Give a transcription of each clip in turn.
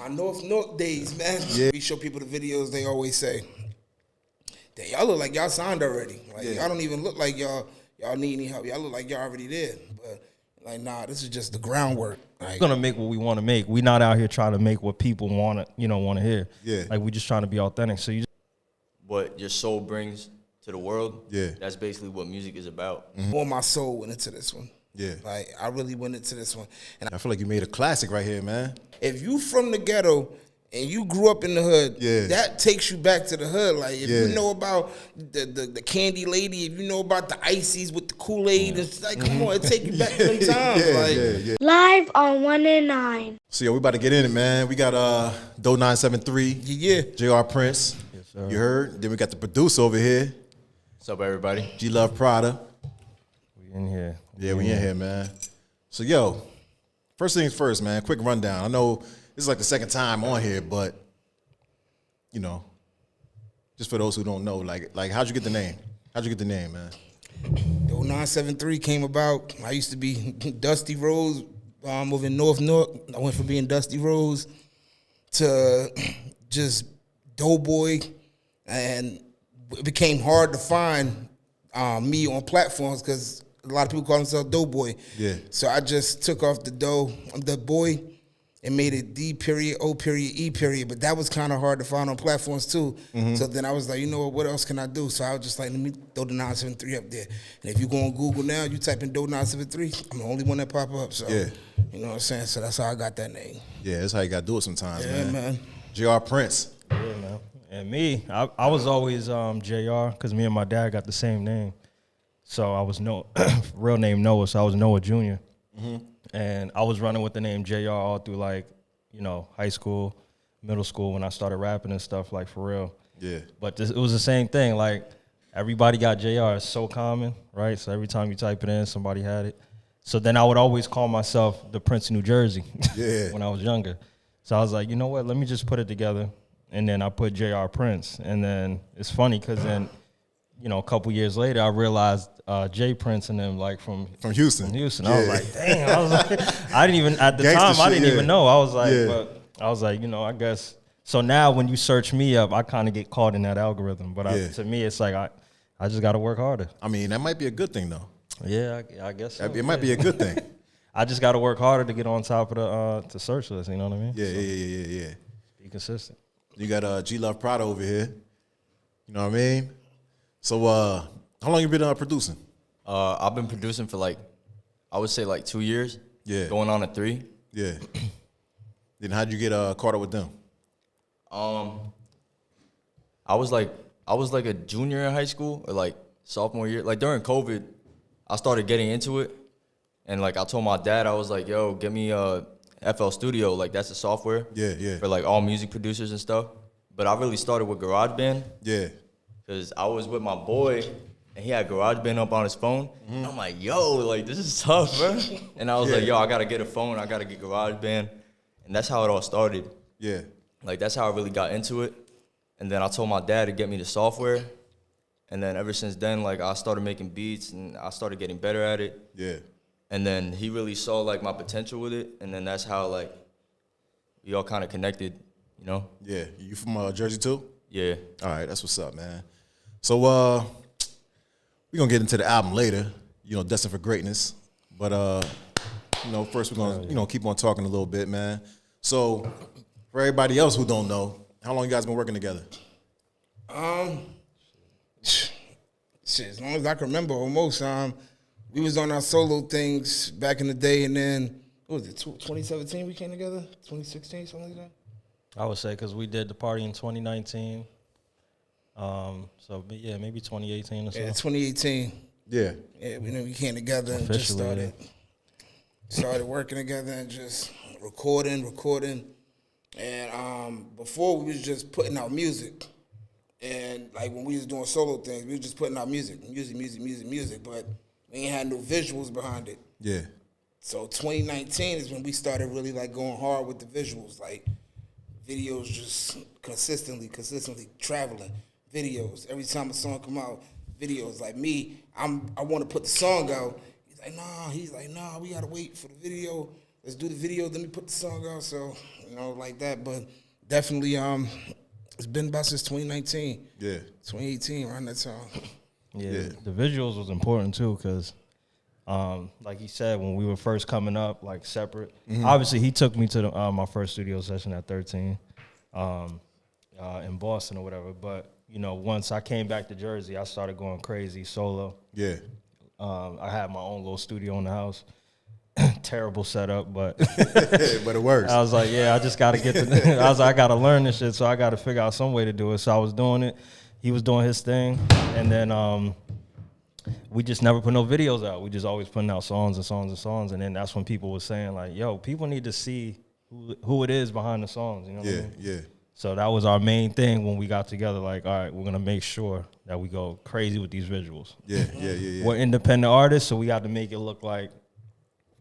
My North days, man. Yeah. We show people the videos, they always say, "Damn, y'all look like y'all signed already. Like y'all don't even look like y'all need any help. Y'all look like y'all already did." But like, nah, this is just the groundwork. Like, We're gonna make what we want to make. We're not out here trying to make what people want to hear. Yeah. Like we just trying to be authentic. So you what your soul brings to the world. Yeah. That's basically what music is about. all my soul went into this one. Yeah. Like, I really went into this one. And I feel like you made a classic right here, man. if you from the ghetto and you grew up in the hood, Yeah. that takes you back to the hood. Like, if Yeah. you know about the candy lady, if you know about the ices with the Kool-Aid, it's like, come on, it take you back to them times. Yeah. Live on 1 and 9. So, we about to get in it, man. We got Doe 973, Yeah. J.R. Prince. Yes, sir. You heard? Then we got the producer over here, What's up, everybody? G Love Prada. we in here. Yeah, we in here, man. So, yo, first things first, man. Quick rundown. I know this is like the second time on here, but just for those who don't know, like how'd you get the name? How'd you get the name, man? The 973 came about. I used to be Dusty Rose over in North Newark. I went from being Dusty Rose to just Doughboy, and it became hard to find me on platforms because a lot of people call themselves Doughboy. Yeah. So I just took off the boy, and made it D period, O period, E period. But that was kind of hard to find on platforms too. So then I was like, you know what else can I do? So I was just like, let me throw the 973 up there. And if you go on Google now, you type in Doe 973, I'm the only one that pop up. So, Yeah. you know what I'm saying? So that's how I got that name. Yeah, that's how you gotta do it sometimes, Yeah, man. man. J.R. Prince. Yeah, man. And me, I was always JR because me and my dad got the same name. So I was real name Noah, so I was Noah Jr. And I was running with the name JR all through high school, middle school when I started rapping and stuff, like for real. Yeah. But it was the same thing. Like everybody got JR. It's so common, right? So every time you type it in, somebody had it. So then I would always call myself the Prince of New Jersey Yeah. when I was younger. So I was like, you know what? Let me just put it together. And then I put JR Prince. And then it's funny because then, a couple years later, I realized Jay Prince and them from Houston. I was Yeah. like, dang. I was like, I didn't even, at the Gangsta time, I shit, didn't yeah. even know. I was like, Yeah. but I was like, I guess. So now when you search me up, I kind of get caught in that algorithm. But Yeah. to me, it's like, I just got to work harder. I mean, that might be a good thing, though. Yeah, I guess so. It might be a good thing. I just got to work harder to get on top of the search list. You know what I mean? Yeah. Be consistent. You got G Love Prada over here. You know what I mean? So, how long you been producing? I've been producing for I would say 2 years. Yeah. Going on to 3. Yeah. Then how'd you get caught up with them? I was like a junior in high school or sophomore year. During COVID, I started getting into it, and I told my dad, I was like, "Yo, get me FL Studio. That's the software. Yeah. For all music producers and stuff." But I really started with GarageBand. Yeah. Because I was with my boy, and he had GarageBand up on his phone. And I'm like, yo, this is tough, bro. And I was like, yo, I got to get a phone. I got to get GarageBand. And that's how it all started. Yeah. That's how I really got into it. And then I told my dad to get me the software. And then ever since then, I started making beats, and I started getting better at it. Yeah. And then he really saw, my potential with it. And then that's how, we all kind of connected, Yeah. You from Jersey, too? Yeah. All right, that's what's up, man. So we're gonna get into the album later, Destined for Greatness. But first we're gonna, keep on talking a little bit, man. So for everybody else who don't know, how long you guys been working together? Shit, as long as I can remember, almost. We was on our solo things back in the day, and then, what was it, 2017 we came together? 2016, something like that? I would say because we did the party in 2019. But yeah, maybe 2018 or so. Yeah, 2018. Yeah. Yeah, we came together and just started working together and just recording. And before we was just putting out music. And when we was doing solo things, we was just putting out music. But we ain't had no visuals behind it. Yeah. So 2019 is when we started really going hard with the visuals, videos just consistently traveling. Videos. Every time a song come out, videos. Me, I want to put the song out. He's like, nah, we gotta wait for the video. let's do the video. Let me put the song out. So like that. But definitely, it's been about since 2019. Yeah. 2018 around that time. Yeah, the visuals was important too, because like he said, when we were first coming up, like separate. Obviously, he took me to my first studio session at 13, in Boston or whatever. But once I came back to Jersey, I started going crazy solo. Yeah. I had my own little studio in the house. Terrible setup, but But it works. I was like, yeah, I just got to get to. I was like, I got to learn this shit, so I got to figure out some way to do it. So I was doing it. He was doing his thing, and then we just never put no videos out. We just always putting out songs and songs and songs, and then that's when people were saying like, "Yo, people need to see who it is behind the songs." You know? What I mean? Yeah. So that was our main thing when we got together. Like, all right, we're gonna make sure that we go crazy with these visuals. Yeah. We're independent artists, so we got to make it look like,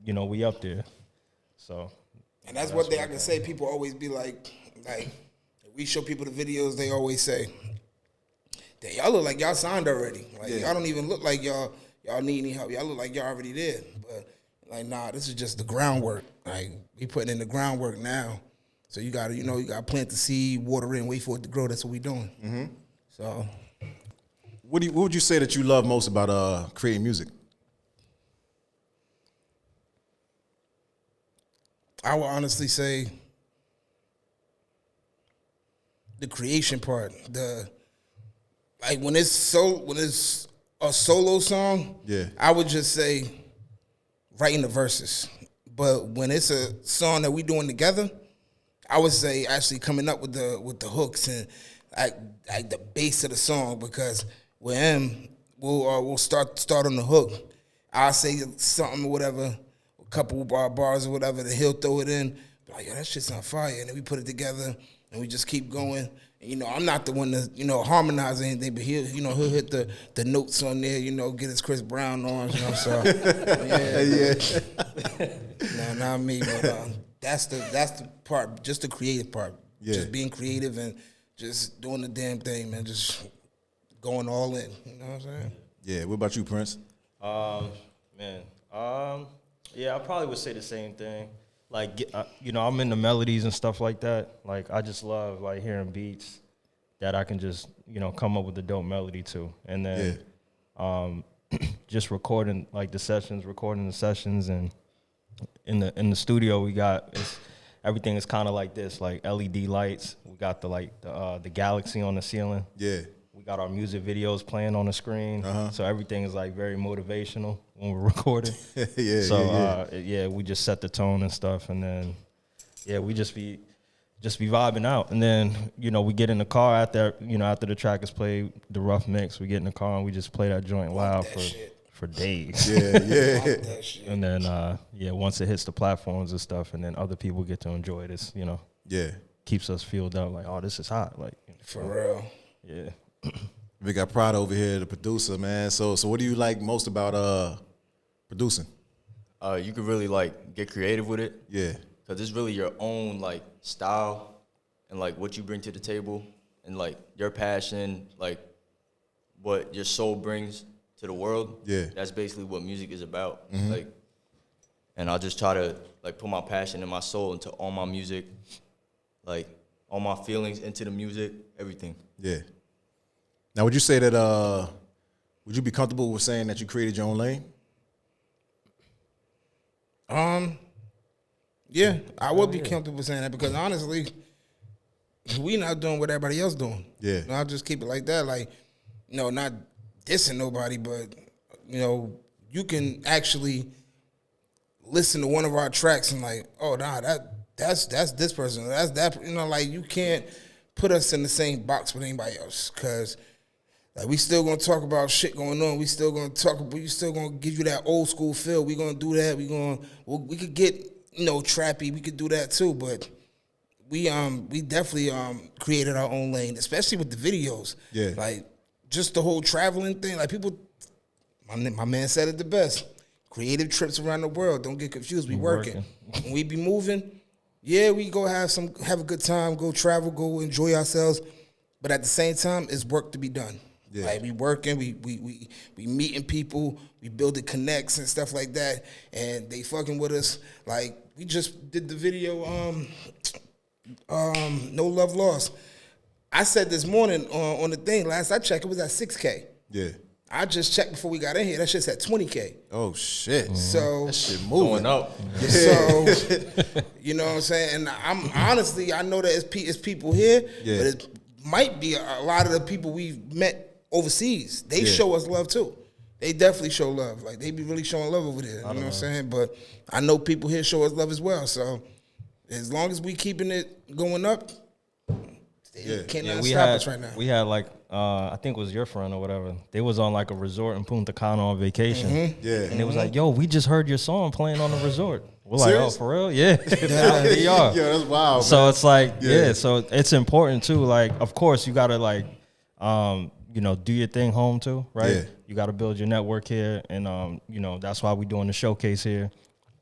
we up there. So, And that's one thing I can say. People always be like, we show people the videos. They always say, "Damn, y'all look like y'all signed already. Like y'all don't even look like y'all need any help. Y'all look like y'all already did." But like, nah, this is just the groundwork. Like we putting in the groundwork now. So you gotta, you gotta plant the seed, water it, wait for it to grow. That's what we doing. Mm-hmm. So, What would you say that you love most about creating music? I would honestly say the creation part. When it's a solo song, Yeah. I would just say writing the verses. But when it's a song that we doing together, I would say actually coming up with the hooks and like the base of the song, because with him we'll start on the hook. I'll say something or whatever, a couple bars or whatever, that he'll throw it in. Be like, yo, that shit's on fire, and then we put it together and we just keep going. And, I'm not the one to harmonize anything, but he'll hit the notes on there, get his Chris Brown on, so yeah. No, not me, but that's the part, just the creative part. Yeah. Just being creative and just doing the damn thing, man. Just going all in. You know what I'm saying? Yeah. What about you, Prince? Yeah, I probably would say the same thing. Like, I'm into melodies and stuff like that. Like, I just love like hearing beats that I can just, come up with a dope melody to, and then just recording the sessions, and in the studio we got everything is kind of like this, like LED lights. We got the galaxy on the ceiling. Yeah. We got our music videos playing on the screen, so everything is like very motivational when we're recording. We just set the tone and stuff, and then we just be vibing out, and then we get in the car after the track is played, the rough mix. We get in the car and we just play that joint loud for days. Yeah. And then once it hits the platforms and stuff, and then other people get to enjoy this, keeps us fueled up. Like, oh, this is hot. Like, for real. Yeah. We got Prada over here, the producer, man. So what do you like most about producing? You could really get creative with it. Yeah. Cause it's really your own style and what you bring to the table and your passion, what your soul brings to the world. Yeah. That's basically what music is about. Mm-hmm. And I just try to put my passion and my soul into all my music, all my feelings into the music, everything. Yeah. Now, would you say that? Would you be comfortable with saying that you created your own lane? Yeah, I would be comfortable saying that, because honestly, we not doing what everybody else doing. Yeah. I'll just keep it like that. Not dissing nobody, but you can actually listen to one of our tracks and oh nah, that's this person, that's that. You can't put us in the same box with anybody else, because we still gonna talk about shit going on. We still gonna we still gonna give you that old school feel. We gonna do that. We could get trappy. We could do that too. But we definitely created our own lane, especially with the videos. Yeah. Just the whole traveling thing. People, my man said it the best. Creative trips around the world. Don't get confused. We working. When we be moving, we go have a good time. Go travel. Go enjoy ourselves. But at the same time, it's work to be done. Yeah. We working, we meeting people, we building connects and stuff like that, and they fucking with us. we just did the video, No Love Lost. I said this morning on the thing, last I checked, it was at 6K. Yeah. I just checked before we got in here. That shit's at 20K. Oh shit. So That shit moving Going up. So, you know what I'm saying? And I'm honestly, I know that it's people here, Yeah. but it might be a lot of the people we've met overseas. They Yeah. show us love too. They definitely show love. Like, they be really showing love over there. You know what I'm saying? But I know people here show us love as well. So as long as we keeping it going up, they cannot stop us right now. We had like I think it was your friend or whatever. They was on like a resort in Punta Cana on vacation. Yeah. And it was like, yo, we just heard your song playing on the resort. We're like, Serious? oh, for real? Yeah. They are. Yo, that's wild. So man. it's like, Yeah. so it's important too. Like, of course, you gotta like, do your thing home too, right? Yeah. You gotta build your network here, and that's why we doing the showcase here,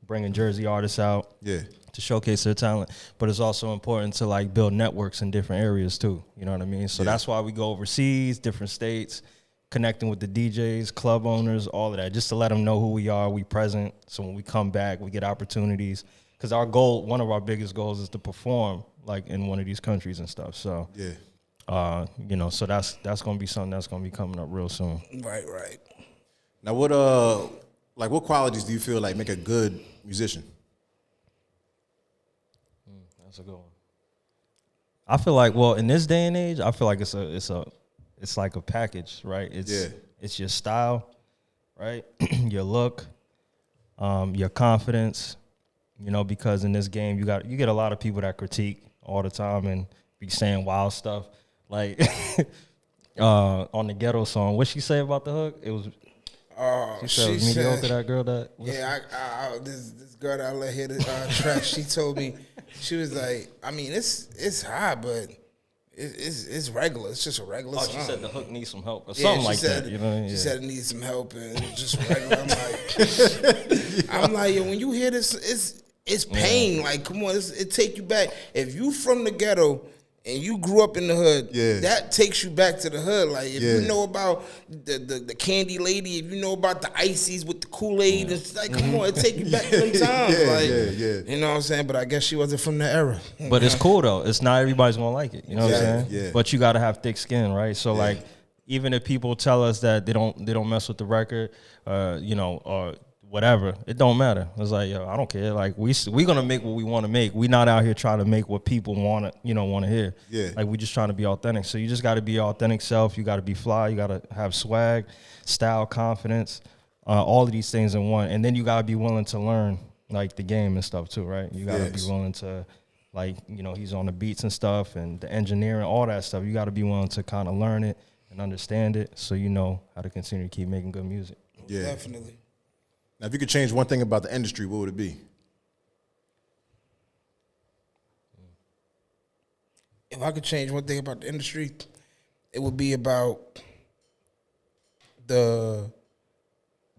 bringing Jersey artists out. Yeah. To showcase their talent, but it's also important to like build networks in different areas too. You know what I mean? So that's why we go overseas, different states, connecting with the DJs, club owners, all of that, just to let them know who we are, we present. So when we come back, we get opportunities. Because our goal, one of our biggest goals, is to perform like in one of these countries and stuff. So Yeah. so that's gonna be something that's gonna be coming up real soon. Right. Now what what qualities do you feel like make a good musician? That's a good one. I feel like, well, in this day and age, I feel like it's like a package, right? It's your style, right? Your look, your confidence, because in this game you get a lot of people that critique all the time and be saying wild stuff. Like on the Ghetto song, what she say about the hook? It was she said it was mediocre, that girl that this girl that I let hear the track, she told me, she was like, I mean, it's high, but it's regular. It's just a regular song. She said the hook needs some help or something like that. You know? She said it needs some help and it's just regular. I'm like, yo, when you hear this, it's pain. Like, come on, it take you back. If you from the ghetto and you grew up in the hood, that takes you back to the hood. Like, if you know about the candy lady, if you know about the ices with the Kool-Aid, it's like, come on, it take you back to them times. You know what I'm saying? But I guess she wasn't from the era. But it's cool, though. It's not everybody's going to like it. You know what I'm saying? Yeah. But you got to have thick skin, right? So, like, even if people tell us that they don't mess with the record, or whatever, it don't matter. It's like, yo, I don't care. Like, we gonna make what we want to make. We not out here trying to make what people want to hear. Yeah. Like, we just trying to be authentic. So you just got to be your authentic self. You got to be fly. You got to have swag, style, confidence, all of these things in one. And then you got to be willing to learn like the game and stuff too, right? You got to be willing to, like, he's on the beats and stuff and the engineering, all that stuff. You got to be willing to kind of learn it and understand it, so you know how to continue to keep making good music. Yeah. Definitely. Now, if you could change one thing about the industry, what would it be? If I could change one thing about the industry, it would be about the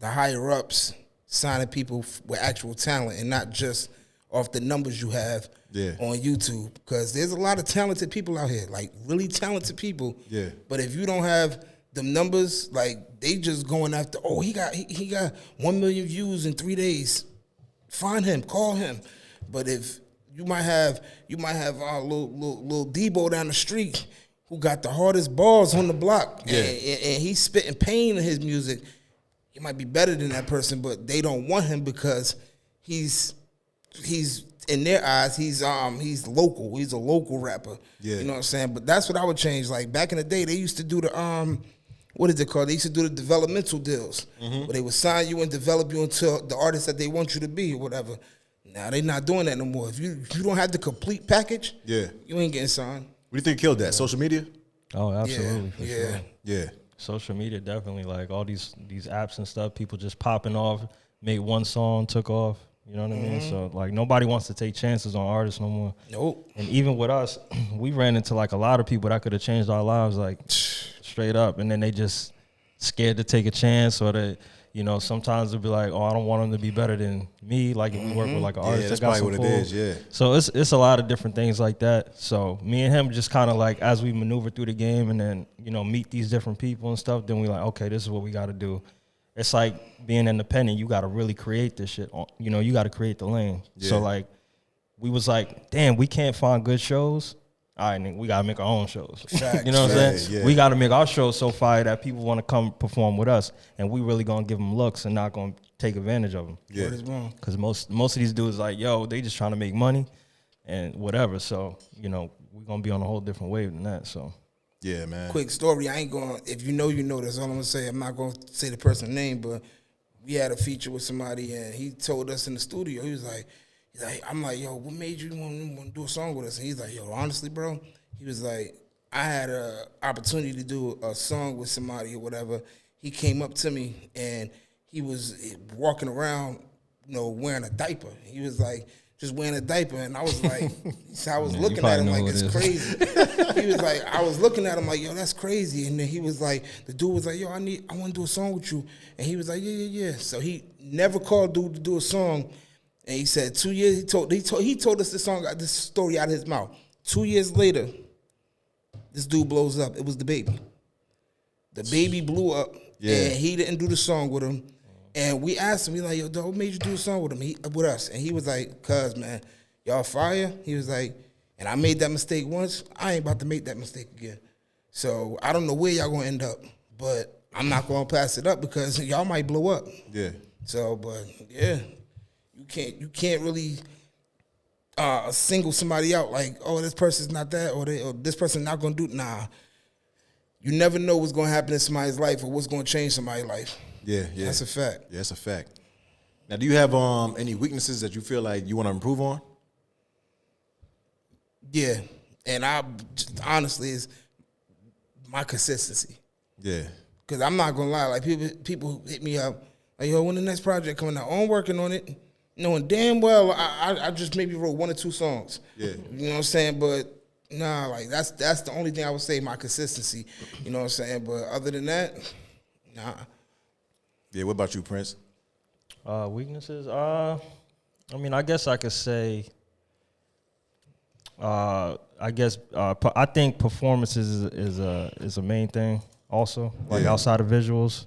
higher ups signing people with actual talent and not just off the numbers you have on YouTube. Because there's a lot of talented people out here, like really talented people. Yeah. But if you don't have them numbers, like, they just going after, oh, he got 1 million views in 3 days. Find him, call him. But if you might have a little Debo down the street who got the hardest balls on the block, and he's spitting pain in his music, he might be better than that person, but they don't want him because he's in their eyes, he's local. He's a local rapper. Yeah. You know what I'm saying? But that's what I would change. Like, back in the day, they used to do the what is it called? They used to do the developmental deals, where they would sign you and develop you into the artist that they want you to be or whatever. Now they're not doing that no more. If you don't have the complete package, you ain't getting signed. What do you think killed that? Social media? Oh, absolutely, for sure. Yeah. Social media, definitely. Like, all these apps and stuff, people just popping off, made one song, took off. You know what I mean? So, like, nobody wants to take chances on artists no more. Nope. And even with us, we ran into, like, a lot of people that could have changed our lives, like, straight up. And then they just scared to take a chance, or they, sometimes they'll be like, oh, I don't want them to be better than me. Like, if we work with, like, an artist that's that got probably some what it pull. is, So it's a lot of different things like that. So me and him just kind of, like, as we maneuver through the game and then, meet these different people and stuff, then we like, okay, this is what we got to do. it's like being independent. You got to really create this shit. You know, you got to create the lane. Yeah. So like, we was like, damn, we can't find good shows. All right, nigga, we gotta make our own shows. You know what I'm saying? Yeah. We gotta make our shows so fire that people want to come perform with us, and we really gonna give them looks and not gonna take advantage of them. Yeah. What is wrong? Because most of these dudes like, yo, they just trying to make money and whatever. So you know, we gonna be on a whole different wave than that. So Yeah, man. Quick story. I ain't going. If you know, you know. That's all I'm gonna say. I'm not gonna say the person's name, but we had a feature with somebody, and he told us in the studio. He was like, I'm like, yo, what made you want to do a song with us? And he's like, yo, honestly, bro. He was like, I had a opportunity to do a song with somebody or whatever. He came up to me and he was walking around, you know, wearing a diaper. He was like, just wearing a diaper, and I was like, I was looking at him like, it's crazy. He was like, I was looking at him like, yo, that's crazy. And then he was like, the dude was like, yo, I want to do a song with you. And he was like, yeah. So he never called dude to do a song. And he said 2 years. He told us this story out of his mouth. 2 years later, this dude blows up. It was the baby. The baby blew up, and he didn't do the song with him. And we asked him, we like, yo, dog, what made you do a song with him? With us? And he was like, cuz, man, y'all fire. He was like, and I made that mistake once. I ain't about to make that mistake again. So I don't know where y'all gonna end up, but I'm not gonna pass it up because y'all might blow up. Yeah. So, but yeah, you can't really single somebody out like, oh, this person's not that, or this person's not gonna do. Nah, you never know what's gonna happen in somebody's life or what's gonna change somebody's life. Yeah. That's a fact. Yeah, that's a fact. Now, do you have any weaknesses that you feel like you want to improve on? Yeah, and I just, honestly is my consistency. Yeah. Cause I'm not gonna lie, like people hit me up like, yo, when the next project coming out? I'm working on it, knowing damn well I just maybe wrote 1 or 2 songs. Yeah. You know what I'm saying? But nah, like that's the only thing I would say, my consistency. You know what I'm saying? But other than that, nah. Yeah, what about you, Prince? weaknesses. I mean, I guess I could say. I think performances is a main thing also, like outside of visuals.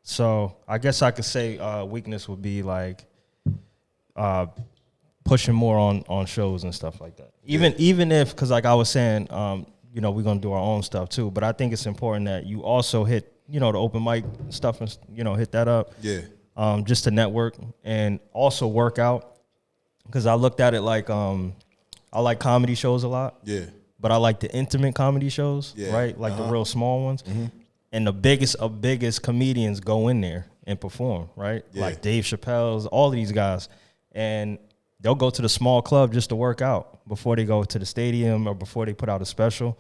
So I guess I could say weakness would be like pushing more on shows and stuff like that. Even if, because like I was saying, you know, we're gonna do our own stuff too. But I think it's important that you also hit, you know, the open mic stuff and, you know, hit that up. Yeah. Just to network and also work out. Because I looked at it like I like comedy shows a lot. Yeah. But I like the intimate comedy shows, right? Like the real small ones. Mm-hmm. And the biggest comedians go in there and perform, right? Yeah. Like Dave Chappelle's, all of these guys. And they'll go to the small club just to work out before they go to the stadium or before they put out a special.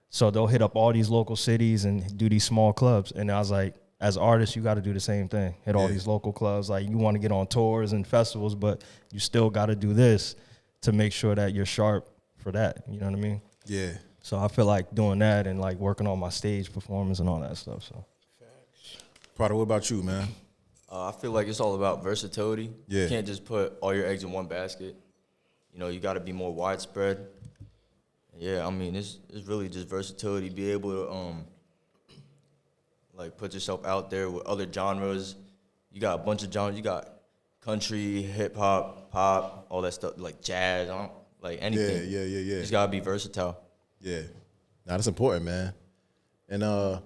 So they'll hit up all these local cities and do these small clubs. And I was like, as artists, you got to do the same thing. Hit all these local clubs. Like, you want to get on tours and festivals, but you still got to do this to make sure that you're sharp for that. You know what I mean? Yeah. So I feel like doing that and like working on my stage performance and all that stuff. So, Prada, what about you, man? I feel like it's all about versatility. Yeah. You can't just put all your eggs in one basket. You know, you got to be more widespread. Yeah, I mean, it's really just versatility. Be able to like put yourself out there with other genres. You got a bunch of genres. You got country, hip hop, pop, all that stuff, like jazz, like anything. Yeah. You just gotta be versatile. Yeah. Nah, that's important, man. And I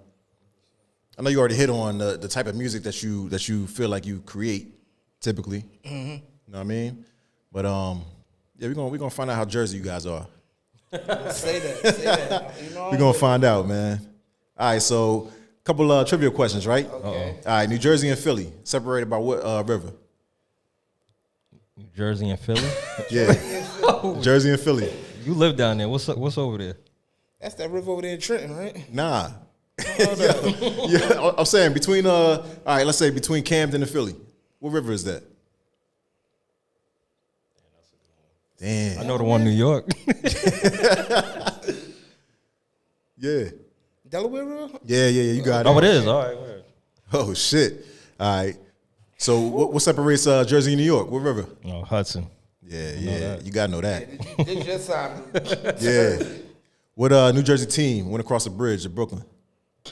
know you already hit on the type of music that you feel like you create typically. Mm-hmm. You know what I mean? But yeah, we're gonna find out how Jersey you guys are. Say that. You know, We're gonna find out, man. All right, so a couple trivia questions, right? Okay. All right, New Jersey and Philly separated by what river? New Jersey and Philly? Yeah, Jersey and Philly. You live down there. What's over there? That's that river over there in Trenton, right? Nah. Yeah, I'm saying between all right, let's say between Camden and Philly. What river is that? Damn. I know the one in New York. Yeah. Delaware River? Yeah, you got it. Oh, it is. All right. Word. Oh shit. All right. So what separates Jersey and New York? What river? No, Hudson. Yeah. You gotta know that. This your side. Yeah. What New Jersey team went across the bridge to Brooklyn?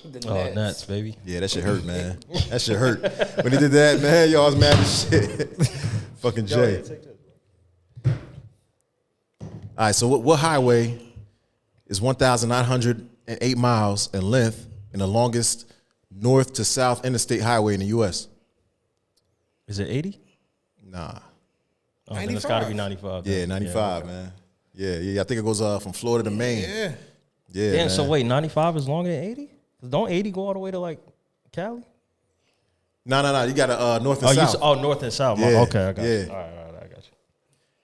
The Oh, Nets, baby. Yeah, that shit hurt, man. That shit hurt. When he did that, man, y'all was mad as shit. Fucking Jay. All right, so what highway is 1,908 miles in length and the longest north to south interstate highway in the U.S.? Is it 80? Nah. Oh, then it's got to be 95. Yeah, then. 95, okay. man. Yeah. I think it goes from Florida to Maine. Yeah. Yeah, Damn, man. so wait, 95 is longer than 80? 'Cause don't 80 go all the way to like Cali? No. You got a north and south. North and south. Yeah, Okay, I got yeah. you. All right, I got you.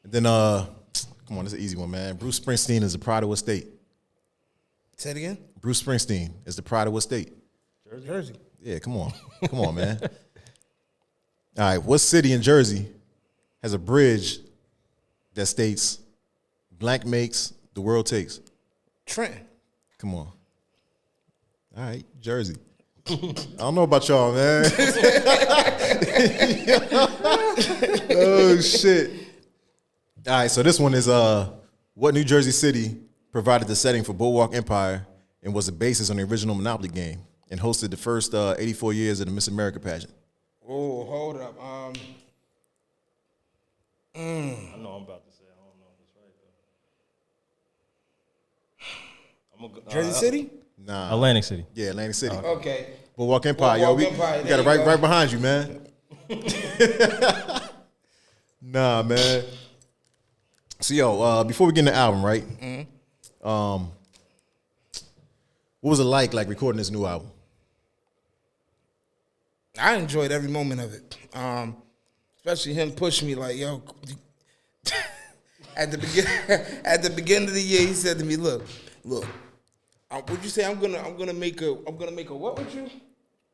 And then, come on, this is an easy one, man. Bruce Springsteen is the pride of what state? Say it again. Bruce Springsteen is the pride of what state? Jersey. Yeah, come on, man. All right, what city in Jersey has a bridge that states blank makes, the world takes? Trenton. Come on. All right, Jersey. I don't know about y'all, man. Oh, shit. All right, so this one is what New Jersey city provided the setting for Boardwalk Empire and was the basis on the original Monopoly game and hosted the first 84 years of the Miss America pageant? Oh, hold up. I know I'm about to say. I don't know if it's right though. Jersey City? Nah. Atlantic City. Yeah, Atlantic City. Okay. Boardwalk Empire, Boardwalk we Empire, got there it you go. right behind you, man. Nah, man. So, yo, before we get in the album, right? What was it like recording this new album? I enjoyed every moment of it. Especially him pushing me like, yo. At the beginning of the year, he said to me, "Look, would you say I'm gonna make a what with you?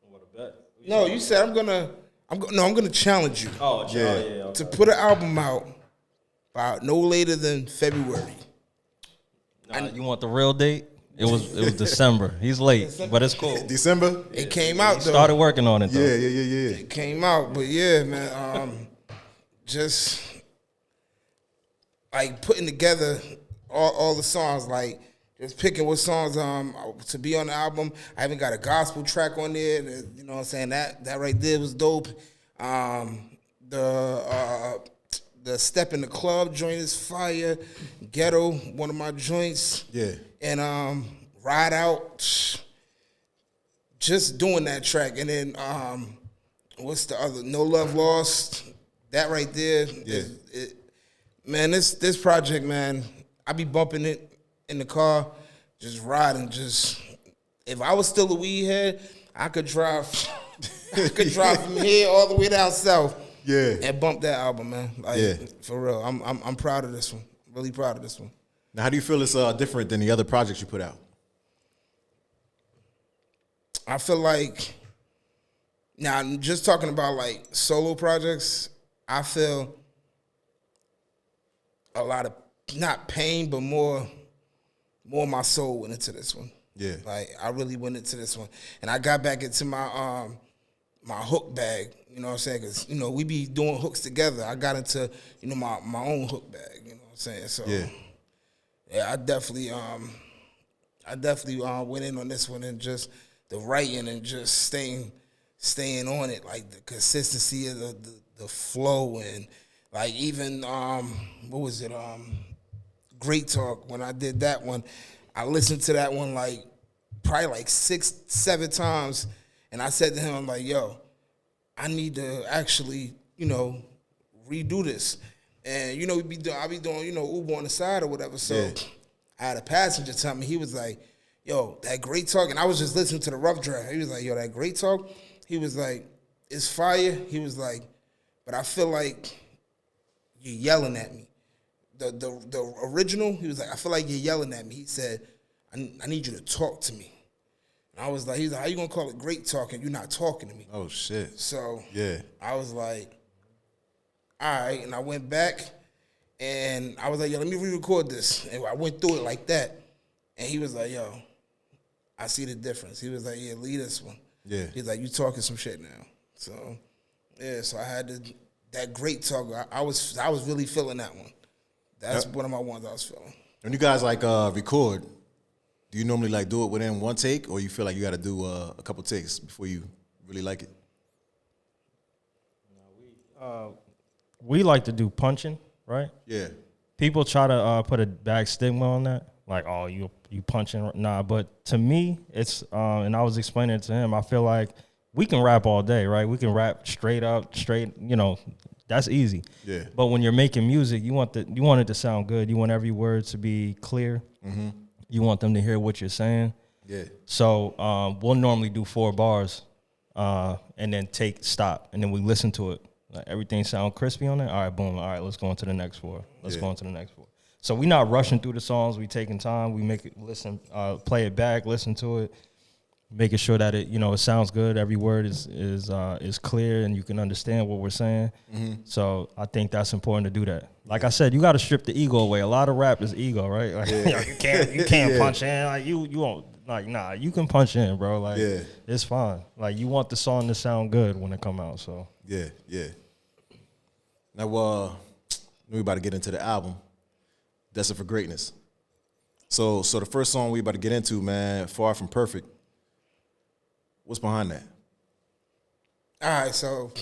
What a bet. No, you said I'm gonna challenge you Oh, yeah. to put an album out by no later than February." You want the real date? It was December. He's late, but it's cool. December? It came out though. Started working on it though. Yeah. It came out, but yeah, man. Just like putting together all the songs, like just picking what songs to be on the album. I even got a gospel track on there. You know what I'm saying? That right there was dope. The Step in the Club joint is fire. Ghetto, one of my joints. Yeah. And Ride Out, just doing that track. And then what's the other? No Love Lost. That right there. Yeah. Man, this project, man, I be bumping it in the car, just riding. Just if I was still a weed head, I could drive. I could drive from here all the way down south. Yeah. And bump that album, man. Like, Yeah. for real. I'm proud of this one. Really proud of this one. Now, how do you feel it's different than the other projects you put out? I feel like now I'm just talking about like solo projects. I feel a lot of not pain, but more my soul went into this one. Yeah. Like I really went into this one, and I got back into my my hook bag. You know what I'm saying? Because we be doing hooks together. I got into my own hook bag. You know what I'm saying? So yeah, I definitely went in on this one, and just the writing and just staying on it, like the consistency of the flow, and like even what was it? Great Talk. When I did that one, I listened to that one like probably like 6-7 times, and I said to him, I'm like, yo, I need to actually redo this. And I be doing Uber on the side or whatever. So Yeah. I had a passenger tell me, he was like, yo, that Great Talk, and I was just listening to the rough draft. He was like, yo, that Great Talk, he was like, it's fire. He was like, but I feel like you're yelling at me. The original, he was like, I feel like you're yelling at me. He said, I need you to talk to me. And I was like, he's like, how you gonna call it Great Talk and you're not talking to me? Oh, shit. So Yeah. I was like, all right. And I went back and I was like, yo, let me re-record this. And I went through it like that. And he was like, yo, I see the difference. He was like, yeah, leave this one. Yeah. He's like, you talking some shit now. So, yeah, so I had that Great Talk. I was really feeling that one. That's one of my ones I was feeling. When you guys record, Do you normally like do it within one take, or you feel like you got to do a couple takes before you really like it? We like to do punching, right? Yeah. People try to put a bad stigma on that, like, oh, you punching. Nah, but to me, it's and I was explaining it to him. I feel like we can rap all day, right? We can rap straight up, straight. That's easy. Yeah. But when you're making music, you want it to sound good. You want every word to be clear. Mm-hmm. You want them to hear what you're saying. Yeah. So we'll normally do 4 bars, and then stop, and then we listen to it. Like, everything sound crispy on it. All right, boom. All right, let's go on to the next 4. Let's go on to the next 4. So we're not rushing through the songs. We taking time. We make it listen, play it back, listen to it, making sure that it it sounds good. Every word is clear and you can understand what we're saying. Mm-hmm. So I think that's important to do that. Like I said, you got to strip the ego away. A lot of rap is ego, right? Like, you can't punch in. Like you won't. Like, nah, you can punch in, bro. Like, it's fine. Like, you want the song to sound good when it come out. So yeah. Now, we about to get into the album, Destined For Greatness. So the first song we about to get into, man, Far From Perfect. What's behind that? All right, so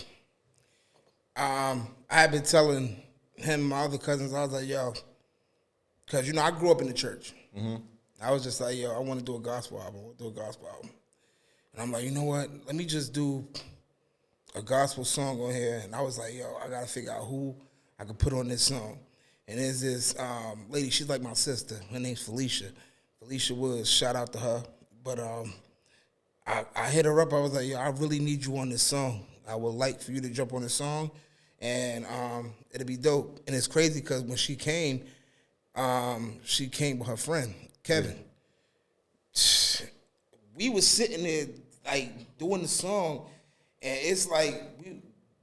I had been telling him and my other cousins, I was like, yo, because, I grew up in the church. Mm-hmm. I was just like, yo, I want to do a gospel album. And I'm like, you know what? Let me just do a gospel song on here. And I was like, yo, I got to figure out who I could put on this song. And there's this lady, she's like my sister. Her name's Felicia. Felicia Woods, shout out to her. But I hit her up. I was like, yo, I really need you on this song. I would like for you to jump on the song. And it'll be dope. And it's crazy because when she came with her friend, Kevin. Yeah. We was sitting there, like, doing the song, and it's like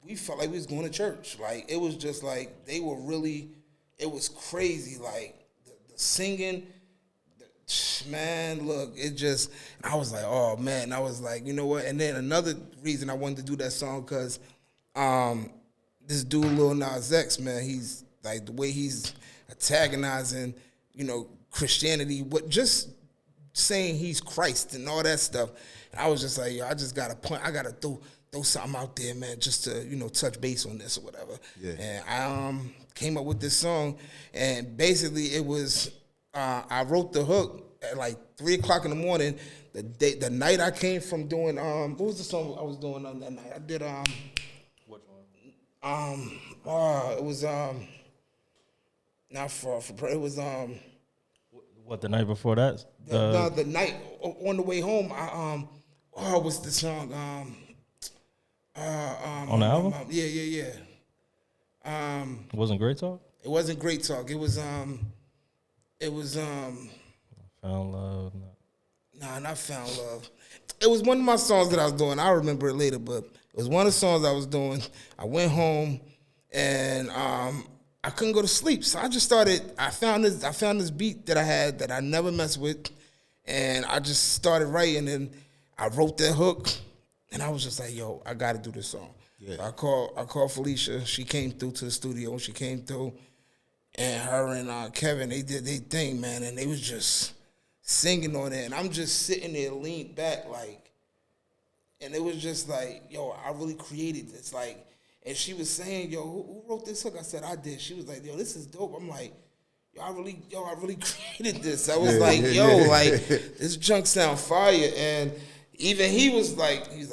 we felt like we was going to church. Like, it was just like they were really, it was crazy. Like, the singing, man, look, it just, I was like, oh, man. I was like, you know what? And then another reason I wanted to do that song, because this dude, Lil Nas X, man, he's, like, the way he's antagonizing, Christianity, just saying he's Christ and all that stuff. And I was just like, yo, I just got to point. I got to throw something out there, man, just to, touch base on this or whatever. Yeah. And I came up with this song, and basically it was, I wrote the hook at like 3 o'clock in the morning, the night I came from doing, what was the song I was doing on that night? I did, which one? It was, not Far From, it was, what, the night before that? The night on the way home, what's the song? On the album? Yeah. It wasn't Great Talk? It wasn't Great Talk. It was Found Love. Nah, not Found Love. It was one of my songs that I was doing. I'll remember it later, but it was one of the songs I was doing. I went home and I couldn't go to sleep. So I just I found this beat that I had that I never messed with, and I just started writing, and I wrote that hook, and I was just like, yo, I gotta do this song. Yeah. So I called Felicia. She came through to the studio. She came through, and her and Kevin, they did their thing, man, and they was just singing on it, and I'm just sitting there leaned back like, and it was just like, yo, I really created this, like. And she was saying, yo, who wrote this hook? I said, I did. She was like, yo, this is dope. I'm like, I really created this. I was like, this junk sound fire. And even he was like, yo,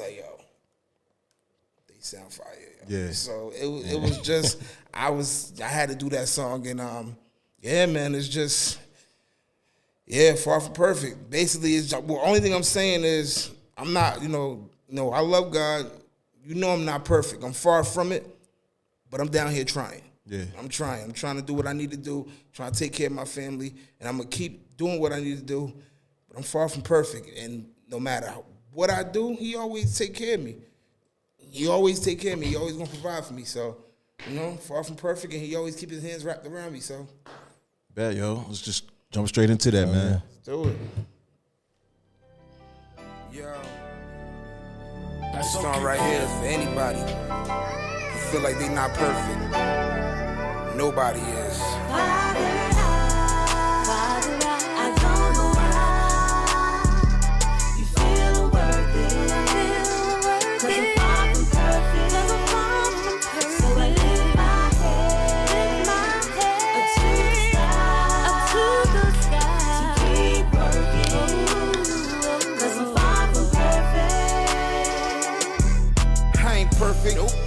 they sound fire. Yeah. So it was just, I had to do that song. And yeah, man, it's just, Far From Perfect. Basically, the only thing I'm saying is, I'm not, I love God. I'm not perfect. I'm far from it, but I'm down here trying. Yeah. I'm trying. I'm trying to do what I need to do, trying to take care of my family, and I'm going to keep doing what I need to do, but I'm far from perfect. And no matter what I do, he always take care of me. He always take care of me. He always going to provide for me. So, far from perfect, and he always keep his hands wrapped around me. So, bet, yo. Let's just jump straight into that, man. Let's do it. Yo. That song right here is for anybody who feel like they not perfect. Nobody is.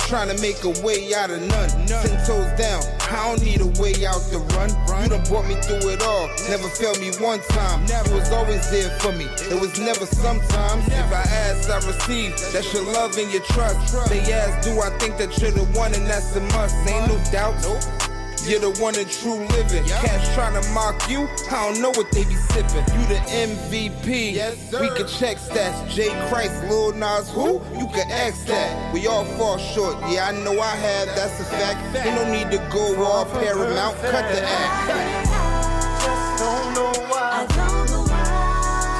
trying to make a way out of none. 10 toes down, I don't need a way out to run. You done brought me through it all, never failed me one time. You was always there for me, it was never sometimes. If I ask, I receive, that's your love and your trust. They ask, do I think that you're the one, and that's a must. Ain't no doubt, you're the one in true living. Cats trying to mock you, I don't know what they be sipping. You the MVP, we can check stats. Jay Christ, Lil Nas, who? You can ask that. We all fall short, yeah, I know I have, that's a fact. Ain't no need to go all paramount, cut the act. Just don't know why. I don't know why.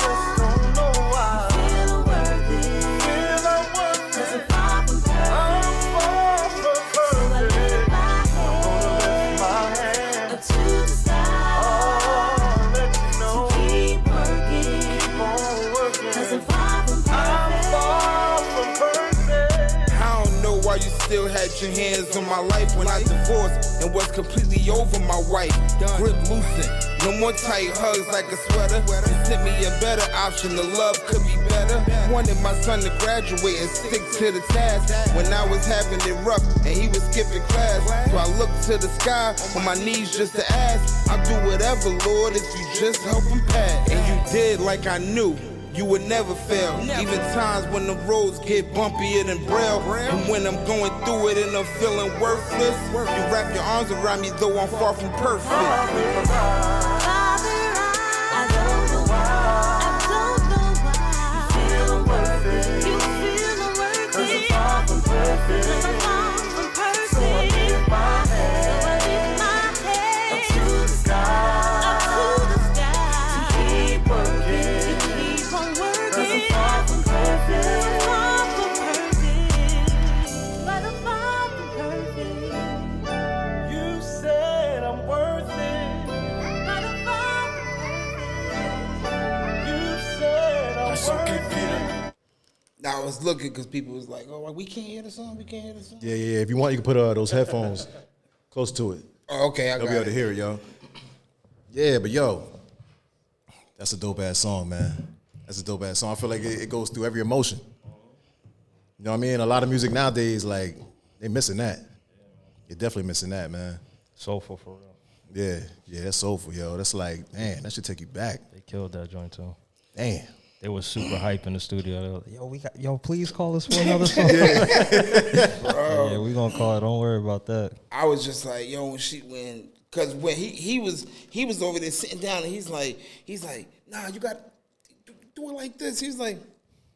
Just don't know why. Feel worth it. Feel I'm worth Cause it. I'm far from perfect. I'm far from So I lift perfect. my Gonna lift my head hand. up to the sky. Oh, let you know. Keep working. Keep on working. Cause I'm far from I'm perfect. far from perfect. I don't know why you still had your hands on my life when I divorced and was completely over my wife. Grip loosened, no more tight hugs like a sweater. You sent me a better option, the love could be better. Wanted my son to graduate and stick to the task when I was having it rough and he was skipping class. So I looked to the sky on my knees just to ask, I'll do whatever, Lord, if you just help him pass. And you did like I knew. You would never fail, even times when the roads get bumpier than braille. And when I'm going through it and I'm feeling worthless, you wrap your arms around me though I'm far from perfect. Father, I don't know why. I don't know why. You feel worth it. You feel worth it. Cause I'm far from perfect. Cause I'm far from perfect. So I lift my So hand. I lift my head Up to the sky. up to the sky. Keep working. Keep on working. Cause I'm far from perfect. I'm far from perfect. But I'm far from perfect. You said I'm worth it. But I'm far from perfect. You said I'm worth it. Now I was looking because people was like, oh, we can't hear the song, we can't hear the song. Yeah. If you want, you can put those headphones close to it. Oh, okay, I They'll got be able to it. hear it, yo. Yeah, but yo, that's a dope ass song, man. That's a dope ass song. I feel like it goes through every emotion. You know what I mean? A lot of music nowadays, like, they missing that. You're definitely missing that, man. Soulful for real. Yeah, that's soulful, yo. That's like, man, that should take you back. They killed that joint too. Damn. They was super hype in the studio. They were like, yo, please call us for another song. Yeah, we gonna call it. Don't worry about that. I was just like, yo, because when he was over there sitting down and he's like, nah, you got do it like this. He was like,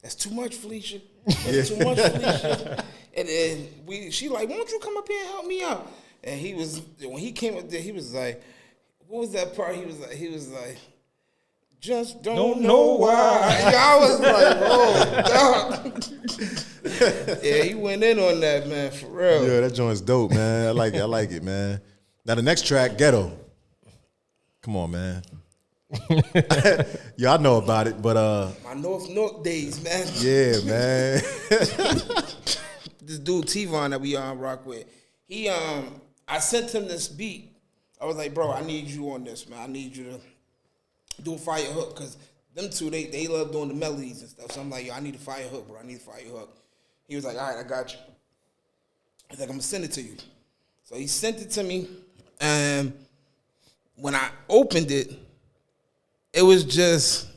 that's too much, Felicia. That's too much, Felicia. And then she like, why don't you come up here and help me out? And when he came up there, he was like, what was that part? He was like, just don't know why. I was like, oh, dog. Yeah, he went in on that, man, for real. Yeah, that joint's dope, man. I like it, man. Now the next track, Ghetto. Come on, man. Yeah, I know about it, but My North days, man. yeah, man. This dude T-Von that we rock with, I sent him this beat. I was like, bro, I need you on this, man. I need you to do a fire hook, because them two, they love doing the melodies and stuff. So I'm like, yo, I need a fire hook, bro. I need a fire hook. He was like, all right, I got you. He's like, I'm going to send it to you. So he sent it to me, and when I opened it, it was just,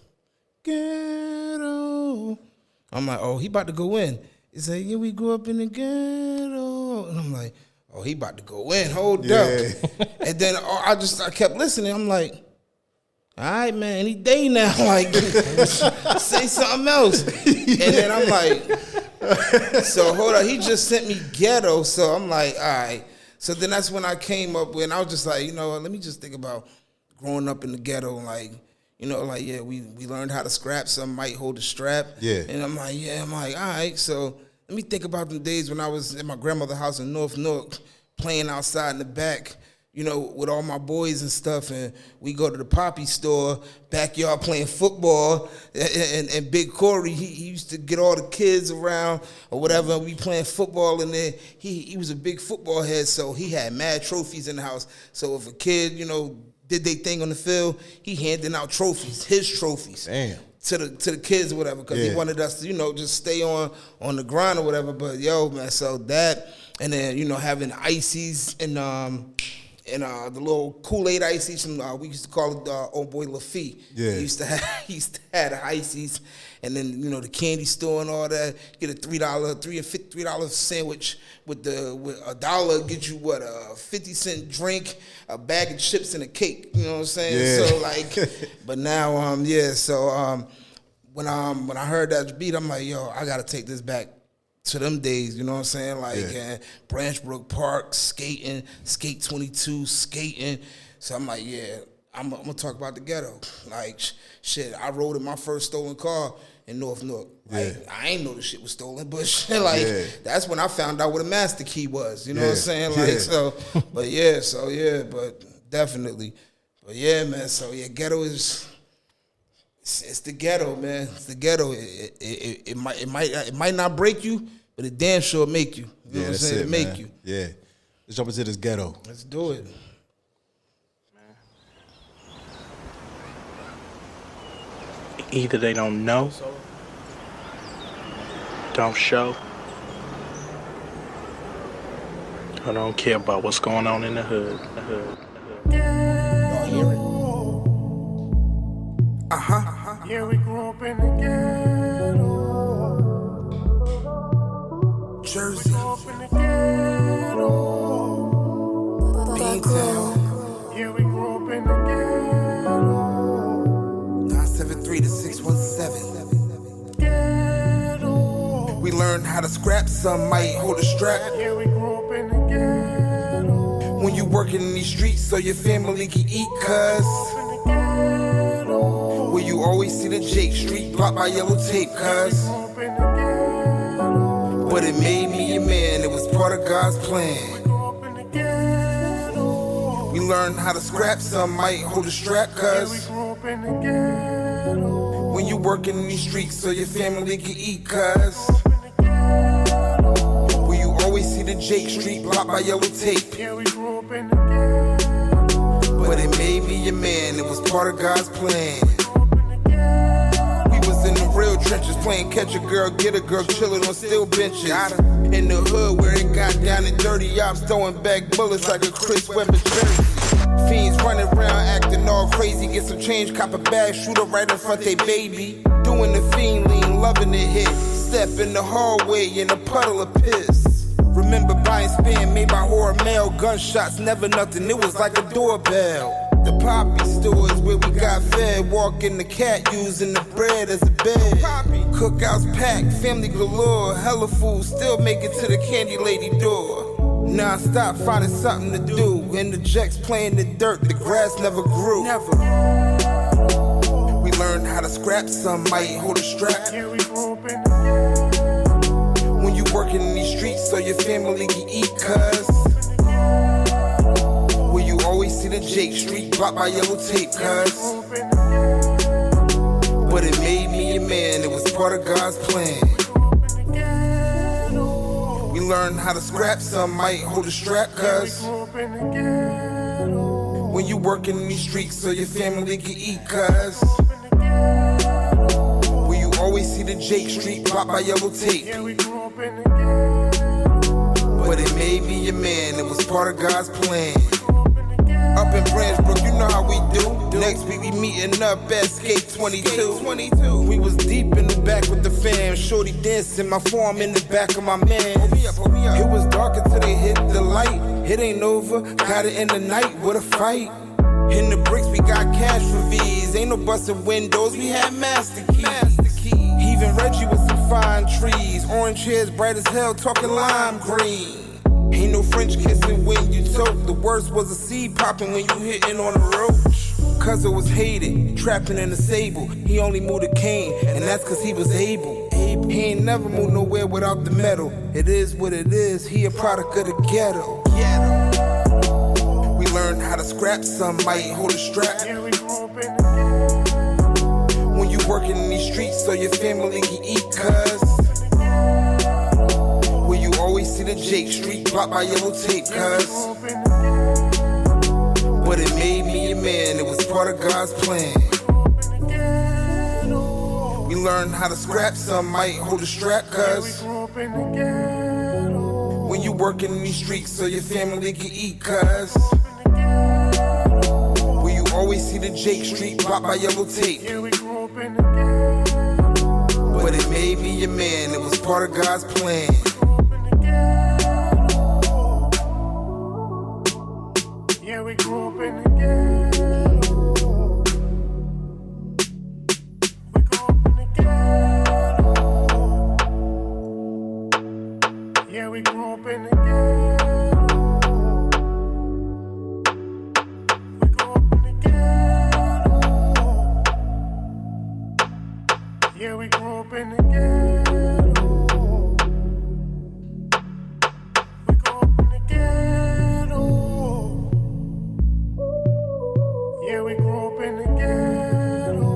ghetto. I'm like, oh, he about to go in. He said, yeah, we grew up in the ghetto. And I'm like, oh, he about to go in. Hold up. And then I kept listening. I'm like, all right, man, any day now, like, say something else. And then I'm like, so hold on, he just sent me ghetto, so I'm like, all right. So then that's when I came up with, and I was just like, you know, let me just think about growing up in the ghetto, like, you know, like, yeah, we learned how to scrap, some might hold a strap. Yeah. And I'm like, all right, so let me think about the days when I was at my grandmother's house in North Newark, playing outside in the back, you know, with all my boys and stuff, and we go to the Poppy store, backyard playing football, and Big Corey, he used to get all the kids around or whatever, and we playing football in there. He was a big football head, so he had mad trophies in the house. So if a kid, you know, did they thing on the field, he handing out trophies, his trophies. Damn. To the kids or whatever, because he wanted us to, you know, just stay on the grind or whatever. But yo, man, so that And then, you know, having ices and the little Kool-Aid ices from we used to call it old boy Lafitte. Yeah. He used to have the ices, and then, you know, the candy store and all that. Get a $3 sandwich with $1 get you what, a 50-cent drink, a bag of chips and a cake. You know what I'm saying? Yeah. So like, but now So when I heard that beat, I'm like, yo, I gotta take this back to them days, you know what I'm saying? Like Branchbrook Park, skating, Skate 22, skating. So I'm like, yeah, I'm gonna talk about the ghetto. Like, shit, I rode in my first stolen car in North Newark. Like, I ain't know the shit was stolen, but shit, like, that's when I found out what a master key was. You know what I'm saying? Like, but definitely. But yeah, man, so yeah, ghetto is... It's the ghetto, man. It's the ghetto. It might not break you, but it damn sure make you. You know what I'm saying? It make you. Yeah. Let's jump into this ghetto. Let's do it. Either they don't know, don't show, or don't care about what's going on in the hood. Y'all hear it? Yeah, we grew up in the ghetto. Jersey, Grew up in the ghetto. Beantown, Yeah, we grew up in the ghetto. 973 to 617. Ghetto. We learned how to scrap. Some might hold a strap. Yeah, we grew up in the ghetto. When you working in these streets, so your family can eat, cuz. In the ghetto. Where you always see the Jake Street blocked by yellow tape, cuz. Grew up in the ghetto. But it made me a man, it was part of God's plan. Grew up in the ghetto. We learned how to scrap, some might hold a strap, Yeah, we cuz. grew up in the ghetto. When you working in these streets, so your family can eat, cuz. In the ghetto. Where you always see the Jake Street blocked by yellow tape. Yeah, we grew up in the ghetto. But it made me a man, it was part of God's plan. Grew up in the ghetto. We was in the real trenches, playing catch a girl, get a girl, chillin' on steel benches. In the hood where it got down and dirty, ops throwing back bullets like a Chris Webber jersey. Fiends running around acting all crazy, get some change, cop a bag, shoot up right in front they baby. Doing the fiend lean, loving the hit. Step in the hallway in a puddle of piss. Remember buying Spam made by horror mail, gunshots, never nothing, it was like a doorbell. The poppy stores where we got fed, walking the cat using the bread as a bed. Cookouts packed, family galore, hella food, still make it to the candy lady door. Non-stop finding something to do, and the jacks playing the dirt, the grass never grew. We learned how to scrap, some might hold a strap. Yeah, we grew up in the ghetto. When you working in these streets, so your family can eat, cuz. Where you always see the Jake Street blocked by yellow tape, cuz. Grew up in the ghetto. But it made me a man, it was part of God's plan. We learned how to scrap, some might hold a strap, cuz. Grew up in the ghetto. When you working in these streets, so your family can eat, cuz. Where you always see the Jake Street blocked by yellow tape. Yeah, we grew up in the ghetto. But it made me a man, it was part of God's plan. Up in Branchbrook, you know how we do. Next week we meeting up at Skate 22. We was deep in the back with the fam. Shorty dancing, my form in the back of my man. It was dark until they hit the light. It ain't over, got it in the night with a fight. In the bricks we got cash for V's. Ain't no busting windows, we had master keys. Even Reggie with some fine trees. Orange hairs bright as hell, talking lime green. Ain't no French kissing when you tote. The worst was a seed popping when you hitting on a roach. Cuz it was hated, trapping in a sable. He only moved a cane, and that's cause he was able. He ain't never moved nowhere without the metal. It is what it is, he a product of the ghetto. We learned how to scrap, some might hold a strap. Yeah, we grew up in the ghetto. When you working in these streets, so your family can eat, cuz. Where you always see the Jake Street blocked by yellow tape, cuz. Grew up in the ghetto. But it made me a man, it was part of God's plan. We learned how to scrap, some might hold a strap, Yeah, we cuz. grew up in the ghetto. When you working in these streets so your family can eat, cuz. Will you always see the Jake Street blocked by yellow tape? Yeah, we grew up in the ghetto. But it may be your man, it was part of God's plan. Yeah, we grew up in the ghetto. We grew up in the ghetto. Yeah, we grew up in the ghetto. We grew up in the ghetto. Yeah, we grew up in the ghetto. We grew up in the ghetto. Yeah, we grew up in the ghetto.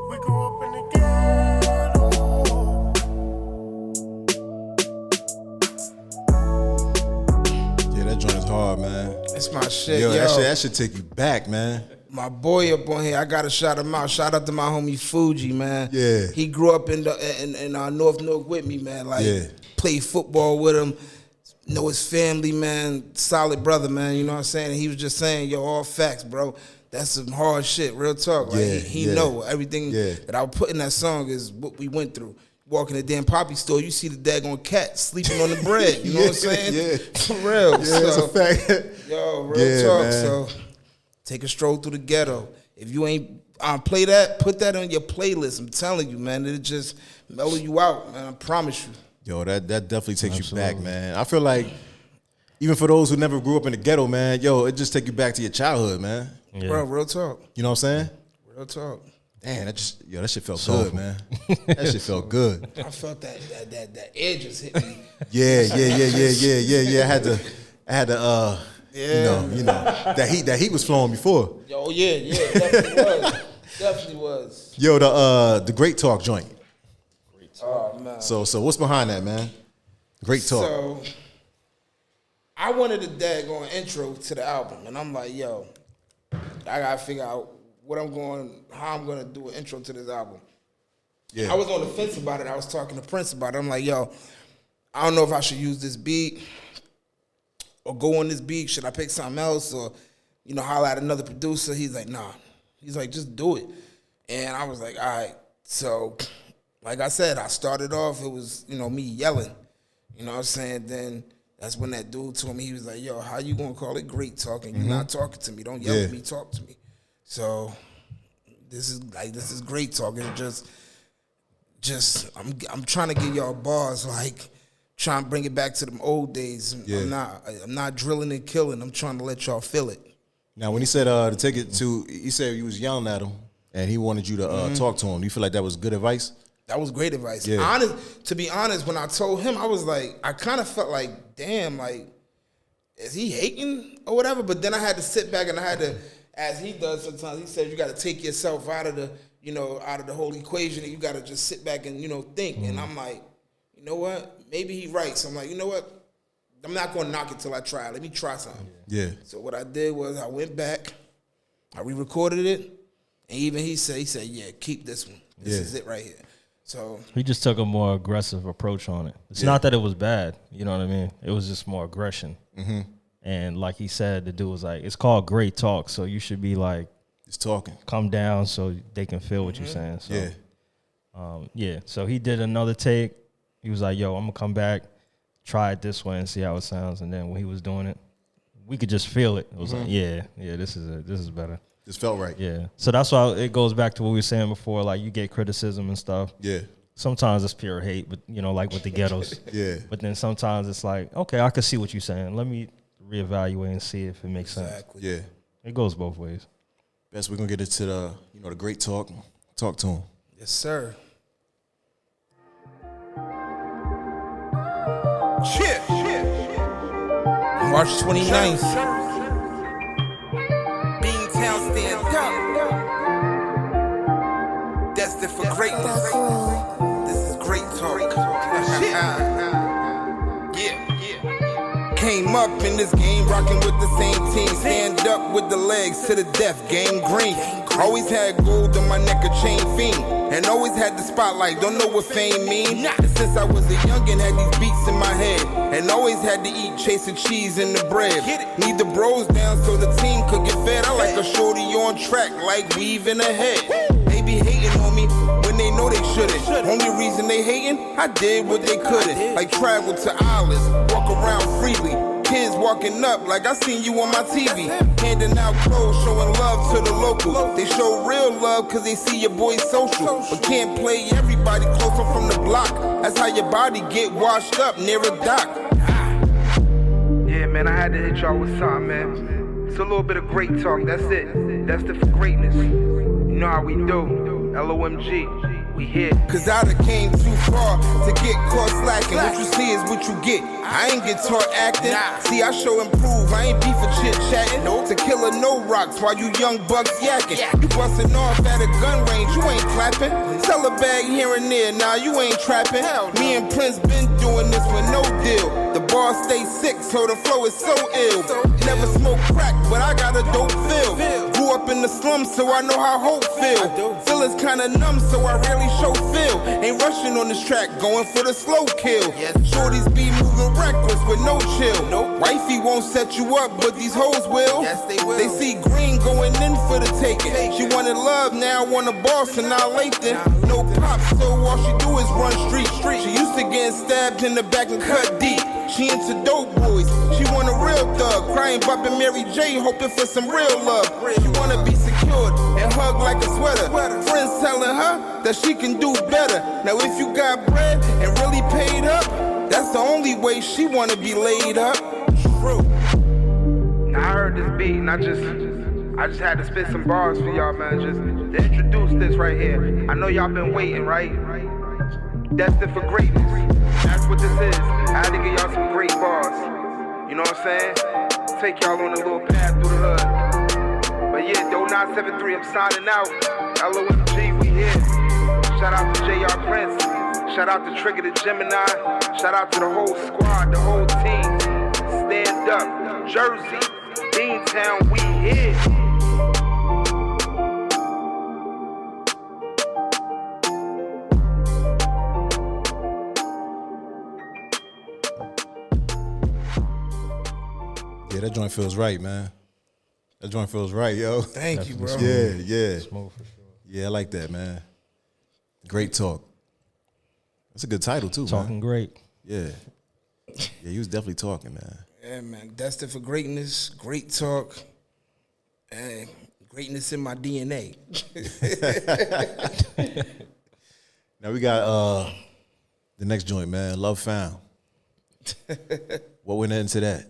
We grew up in the ghetto. Yeah, that joint is hard, man. It's my shit, Yo, yo. that should take you back, man. My boy up on here, I gotta shout him out. Shout out to my homie Fuji, man. Yeah. He grew up in North Newark with me, man. Like, Yeah. played football with him. Know his family, man. Solid brother, man. You know what I'm saying? And he was just saying, yo, all facts, bro. That's some hard shit, real talk. Like, Yeah, he yeah. know everything Yeah. that I put in that song is what we went through. Walk in the damn poppy store, you see the daggone cat sleeping on the bread. You know what I'm saying? Yeah. For real. Yeah, that's a fact. Yo, real Yeah, talk. man. So take a stroll through the ghetto. If you ain't play that, put that on your playlist. I'm telling you, man, it'll just mellow you out, man. I promise you. Yo, that definitely takes you back, man. I feel like even for those who never grew up in the ghetto, man, yo, it just take you back to your childhood, man. Yeah. Bro, real talk. You know what I'm saying? Real talk. Damn, that shit felt good, man. That shit felt good. I felt that air just hit me. Yeah. I had to, Yeah. you know, that heat was flowing before. Yo, yeah, definitely was. Definitely was. Yo, the Great Talk joint. Oh, man. So what's behind that, man? Great Talk. So I wanted a daggone intro to the album, and I'm like, yo, I gotta figure out how I'm gonna do an intro to this album. Yeah. I was on the fence about it. I was talking to Prince about it. I'm like, yo, I don't know if I should use this beat or go on this beat. Should I pick something else or, holler at another producer? He's like, nah. He's like, just do it. And I was like, all right. So, like I said, I started off, it was, me yelling. You know what I'm saying? Then that's when that dude told me, he was like, yo, how you gonna call it Great Talk and you're not talking to me? Don't yell at me, talk to me. So this is Great Talk. It's just I'm trying to give y'all bars, like trying to bring it back to them old days. Yeah. I'm not drilling and killing. I'm trying to let y'all feel it. Now, when he said to take it to, he said you was yelling at him and he wanted you to talk to him. Do you feel like that was good advice? That was great advice. Yeah. To be honest, when I told him, I was like, I kind of felt like, damn, like, is he hating or whatever? But then I had to sit back and I had to, as he does sometimes, he says you got to take yourself out of the whole equation and you got to just sit back and, think. And I'm like, you know what? Maybe he right. So I'm like, you know what? I'm not going to knock it till I try. Let me try something. Yeah. So what I did was I went back, I re-recorded it, and even he said, yeah, keep this one. This is it right here. So He just took a more aggressive approach on it. It's not that it was bad, you know what I mean? It was just more aggression. Mm-hmm. And like he said, the dude was like, it's called Great Talk, so you should be like, Just talking. come down so they can feel what you're saying. So, So he did another take. He was like, yo, I'm going to come back, try it this way and see how it sounds. And then when he was doing it, we could just feel it. It was like, this is better. Just felt right. Yeah. So that's why it goes back to what we were saying before, like you get criticism and stuff. Yeah. Sometimes it's pure hate, but like with the ghettos. Yeah. But then sometimes it's like, okay, I can see what you're saying. Let me reevaluate and see if it makes sense. Yeah. It goes both ways. Best we're gonna get into the Great Talk. Talk to him. yes, sir. March 29th. Beantown stand up. Destined for greatness. This is Great Talk. Yeah. Came up in this game, rocking with the same team. Stand up with the legs to the death, game green. Always had gold on my neck, a chain fiend. and always had the spotlight, don't know what fame mean. And since I was a youngin', had these beats in my head, and always had to eat chasing cheese in the bread. Need the bros down so the team could get fed. I like a shorty on track, like weaving ahead. They be hating on me when they know they shouldn't. Only reason they hating, I did what they couldn't. Like travel to islands, walk around freely. Kids walking up like I seen you on my TV. Handing out clothes, showing love to the local. They show real love cause they see your boy social. But can't play everybody closer from the block. That's how your body get washed up near a dock. Yeah, man, I had to hit y'all with something, man. It's a little bit of great talk, that's it. Destined for greatness. You know how we do. LOMG, we here. Cause I done came too far to get caught slacking. What you see is what you get. I ain't get taught acting. See, I show improve. I ain't beef for chit-chatting. Tequila, no rocks while you young bucks yakking. You busting off at a gun range, you ain't clapping. Sell a bag here and there, nah, you ain't trapping. Me and Prince been doing this with no deal. The bar stay sick, so the flow is so ill. Never smoke crack, but I got a dope feel. Grew up in the slums, so I know how hope feel. Feelings kinda numb, so I rarely show feel. Ain't rushing on this track, going for the slow kill. Shorties be moving reckless with no chill. Wifey won't set you up, but these hoes will. They see green going in for the taking. She wanted love, now want a boss and now Lathan. No pops, so all she do is run street. She used to getting stabbed in the back and cut deep. She into dope boys, she want a real thug. Crying, bumping Mary J, hoping for some real love. She wanna be secured and hug like a sweater. Friends telling her that she can do better. Now if you got bread and really paid up, that's the only way she wanna be laid up. True. Now I heard this beat and I just had to spit some bars for y'all, man. Just to introduce this right here. I know y'all been waiting, right? Destined for greatness. That's what this is. I had to give y'all some great bars. You know what I'm saying? Take y'all on a little path through the hood. But yeah, Doe 973, I'm signing out. LOMG, we here. Shout out to JR Prince. Shout out to Trigger the Gemini. Shout out to the whole squad, the whole team. Stand up, Jersey, Beantown, we here. Yeah, that joint feels right, man. That joint feels right, yo. Thank you, bro. Yeah. Smoke for sure. Yeah, I like that, man. Great talk. That's a good title, too, Talking man. great. Yeah. Yeah, you was definitely talking, man. Yeah, man. Destined for greatness, great talk, and greatness in my DNA. Now we got the next joint, man. Love Found. What went into that?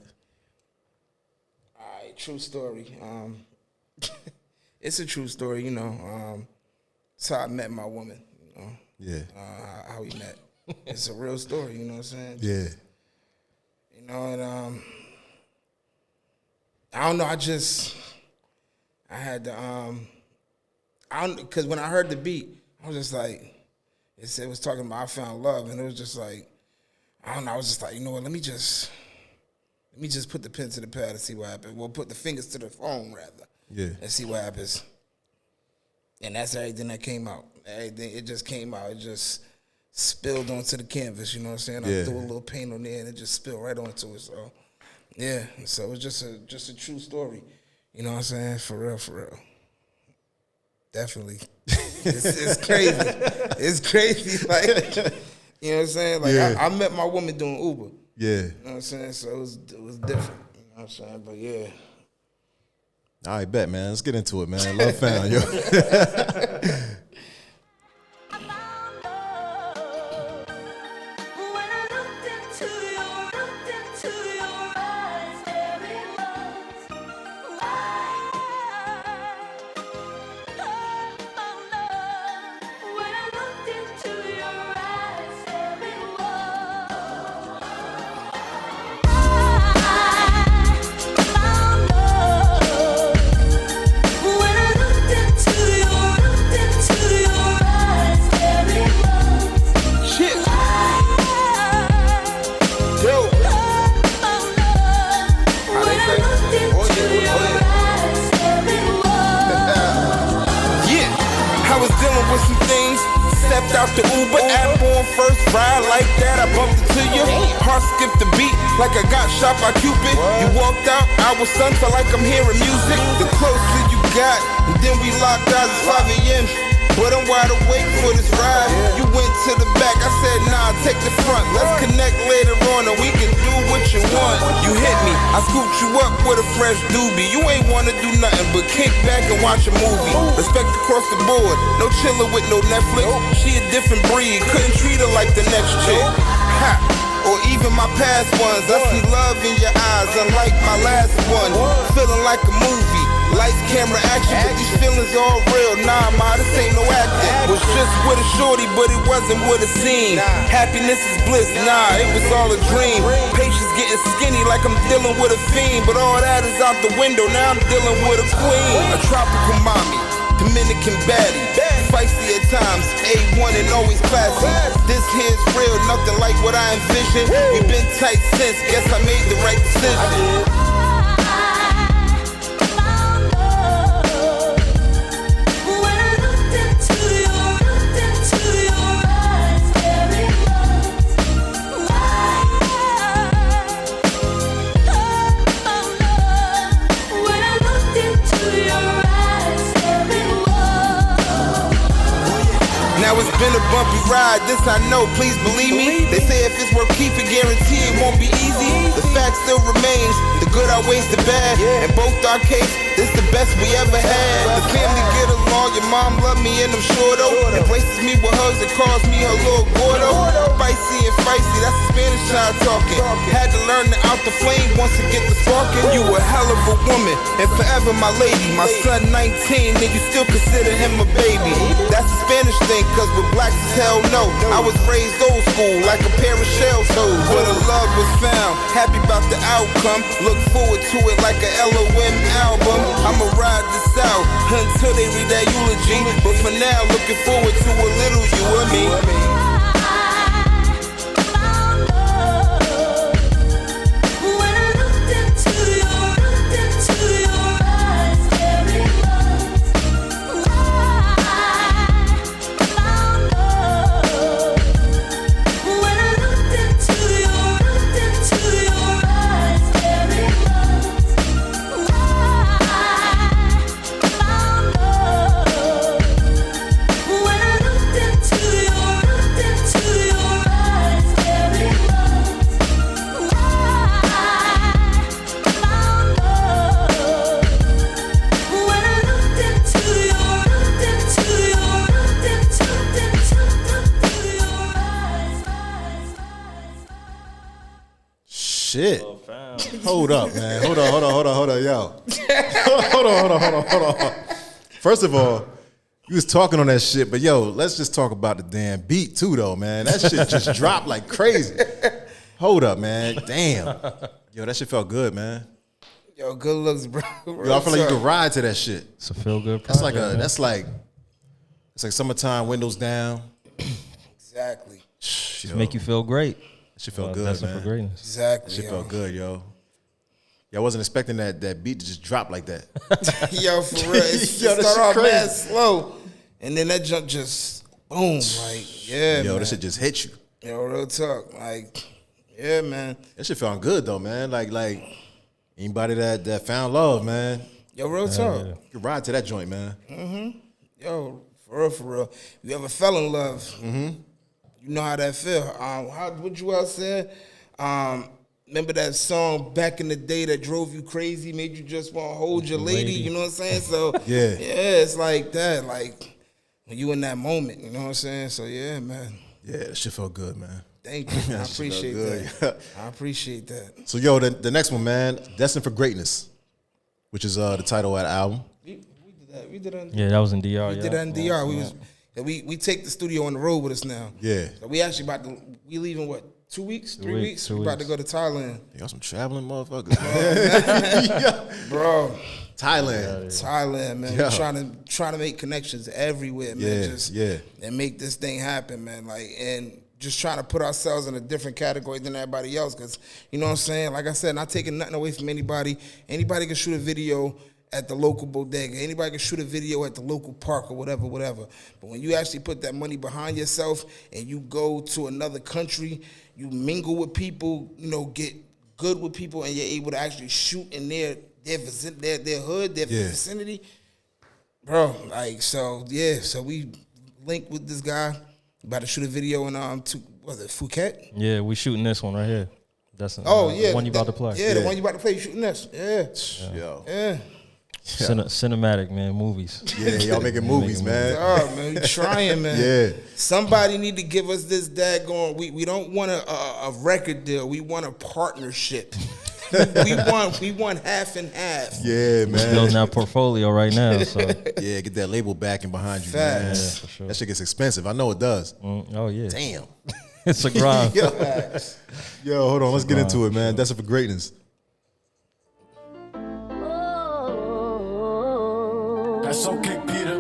All right, true story. It's a true story, you know. That's how I met my woman, you know. Yeah. How we met. It's a real story, you know what I'm saying? Yeah. You know, and I don't know, I had to, because when I heard the beat, I was just like, it was talking about I found love, and it was just like, I don't know, I was just like, you know what, let me just put the pen to the pad and see what happens. Well, put the fingers to the phone, rather. Yeah. And see what happens. And that's everything that came out. Everything, it just came out. It just spilled onto the canvas, you know what I'm saying? Yeah. I threw a little paint on there, and it just spilled right onto it, so. Yeah, so it was just a true story. You know what I'm saying? For real. Definitely. It's crazy. It's crazy. Like, you know what I'm saying? Like, Yeah. I met my woman doing Uber. Yeah. You know what I'm saying? So it was different. You know what I'm saying? But yeah. All right, bet, man. Let's get into it, man. Love Found, yo. When I looked into stepped out the Uber, app on first ride like that, I bumped into you. Heart skipped the beat like I got shot by Cupid. You walked out, I was stunned, felt like I'm hearing music. The closer you got, and then we locked eyes at 5 a.m. But I'm wide awake for this ride. You went to the back, I said, nah, take the front. Let's connect later on and we can do what you want. You hit me, I scooped you up with a fresh doobie. You ain't wanna do nothing but kick back and watch a movie. Respect across the board, no chillin' with no Netflix. She a different breed, couldn't treat her like the next chick. Ha! Or even my past ones. I see love in your eyes, unlike my last one. Feeling like a movie, lights, camera, action, but these feelings all real. Nah, ma, this ain't no acting. Was just with a shorty, but it wasn't what it seemed. Happiness is bliss, nah, it was all a dream. Patience getting skinny like I'm dealing with a fiend, but all that is out the window, now I'm dealing with a queen. A tropical mommy, Dominican baddie, feisty at times, A1 and always classy. This here's real, nothing like what I envisioned. We've been tight since, guess I made the right decision. Now it's been a bumpy ride, this I know, please believe me. They say if it's worth keeping, guarantee it won't be easy. The fact still remains, the good outweighs the bad. In both our case, this the best we ever had. The family get along, your mom love me and I'm sure though. Embraces me with hugs and calls me her little gordo. Spicy and feisty, that's the Spanish child talking. Had to learn to out the flame once to get the sparking. You a hell of a woman, and forever my lady. My son 19, and you still consider him a baby. That's the Spanish thing, cause with blacks is hell no. I was raised old school, like a pair of shell toes. But a love was found, happy about the outcome. Look forward to it like a LOM album. I'ma ride this out until they read that eulogy. But for now, looking forward to a little you and me. Shit. Hold up, man. Hold on, yo. Hold on. First of all, you was talking on that shit, but yo, let's just talk about the damn beat too, though, man. That shit just dropped like crazy. Hold up, man. Damn. Yo, that shit felt good, man. Yo, good looks, bro. Yo, I feel like you can ride to that shit. It's a feel good. That's like it's like summertime, windows down. Exactly. Just make you feel great. Shit felt good, Destined man. For Greatness. Exactly. Shit felt good, yo. Yeah, I wasn't expecting that beat to just drop like that. Yo, for real. It Yo, start off crazy. mad slow. And then that jump just boom. Like, yeah, Yo, man. this shit just hit you. Yo, real talk. Like, yeah, man. That shit felt good though, man. Like anybody that found love, man. Yo, real talk. You can ride to that joint, man. Yo, for real. You ever fell in love? You know how that feel. What you all said? Remember that song back in the day that drove you crazy, made you just want to hold your lady? You know what I'm saying? So Yeah. it's like that. Like when you in that moment, you know what I'm saying? So yeah, man. Yeah, that shit felt good, man. Thank you. I That shit appreciate felt that. good. I appreciate that. So yo, the next one, man, Destined for Greatness, which is the title of the album. We did that. We did that. Yeah, that was in DR. We did that in DR. We take the studio on the road with us now. Yeah. So we actually we leaving what, 2 weeks, 3 weeks? 2 We about to weeks. go to Thailand. Y'all some traveling motherfuckers, man. Bro, Thailand. man. Yeah. We're trying to make connections everywhere, man. Yeah. And make this thing happen, man. Like, and just trying to put ourselves in a different category than everybody else. Because, you know what I'm saying? Like I said, not taking nothing away from anybody. Anybody can shoot a video at the local bodega. Anybody can shoot a video at the local park or whatever. But when you actually put that money behind yourself and you go to another country, you mingle with people, get good with people, and you're able to actually shoot in their hood, their vicinity. Bro, so we linked with this guy, about to shoot a video in Phuket? Yeah, we shooting this one right here. That's the one you about to play. Yeah, the one you about to play. You shooting this? Yeah. Cinematic, man, movies. Yeah, y'all making movies, man. Oh, man, we trying, man. Yeah. Somebody need to give us this daggone. We don't want a record deal. We want a partnership. we want half and half. Yeah, man. Building our portfolio right now. So yeah, get that label backing behind you, Facts. man. Yeah, for sure. That shit gets expensive. I know it does. Oh yeah. Damn. It's a grind. Yo, hold on. Let's get into it, man. Destined for Greatness. That's okay, Peter.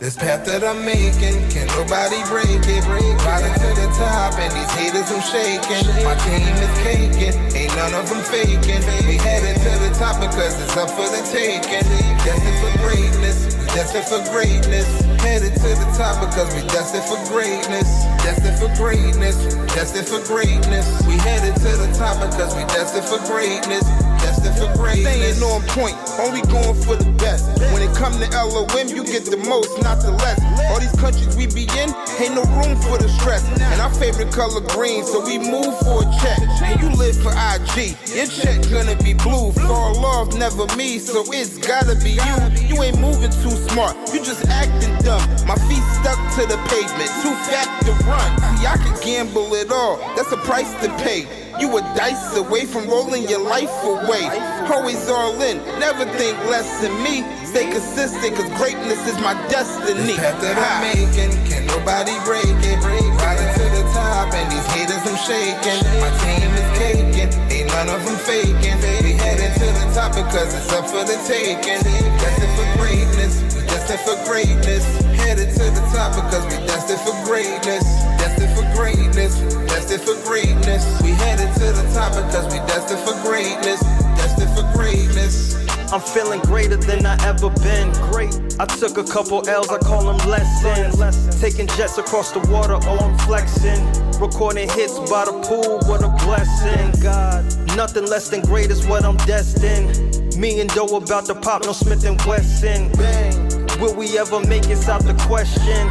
This path that I'm making, can nobody break it. Riding to the top, and these haters I'm shaking. My team is caking, ain't none of them faking. We headed to the top because it's up for the taking. Destined for greatness, we destined for greatness. Headed to the top because we destined for greatness. Destined for greatness, destined for greatness. We headed to the top because we destined for greatness. Destined for greatness. Staying on point, only going for the best. When it come to LOM, you get the most, not the less. All these countries we be in, ain't no room for the stress. And our favorite color green, so we move for a check. And you live for IG, your check gonna be blue. Fall off, never me, so it's gotta be you. You ain't moving too smart, you just acting dumb. My feet stuck to the pavement, too fat to run. See, I could gamble it all, that's a price to pay. You a dice away from rolling your life away. Always all in, never think less than me. Stay consistent, cause greatness is my destiny. This path that I'm making, can nobody break it. Riding to the top, and these haters I'm shaking. My team is caking, ain't none of them faking. We headed to the top because it's up for the taking. Destined for greatness, we destined for greatness. Headed to the top because we destined for greatness. Destined for greatness, destined for greatness. We headed to the top because we destined for greatness. Destined for greatness. I'm feeling greater than I ever been. Great. I took a couple L's, I call them lessons. Taking jets across the water, oh I'm flexing. Recording hits by the pool, what a blessing. God, nothing less than great is what I'm destined. Me and Doe about to pop, no Smith and Wesson. Bang. Will we ever make it out the question?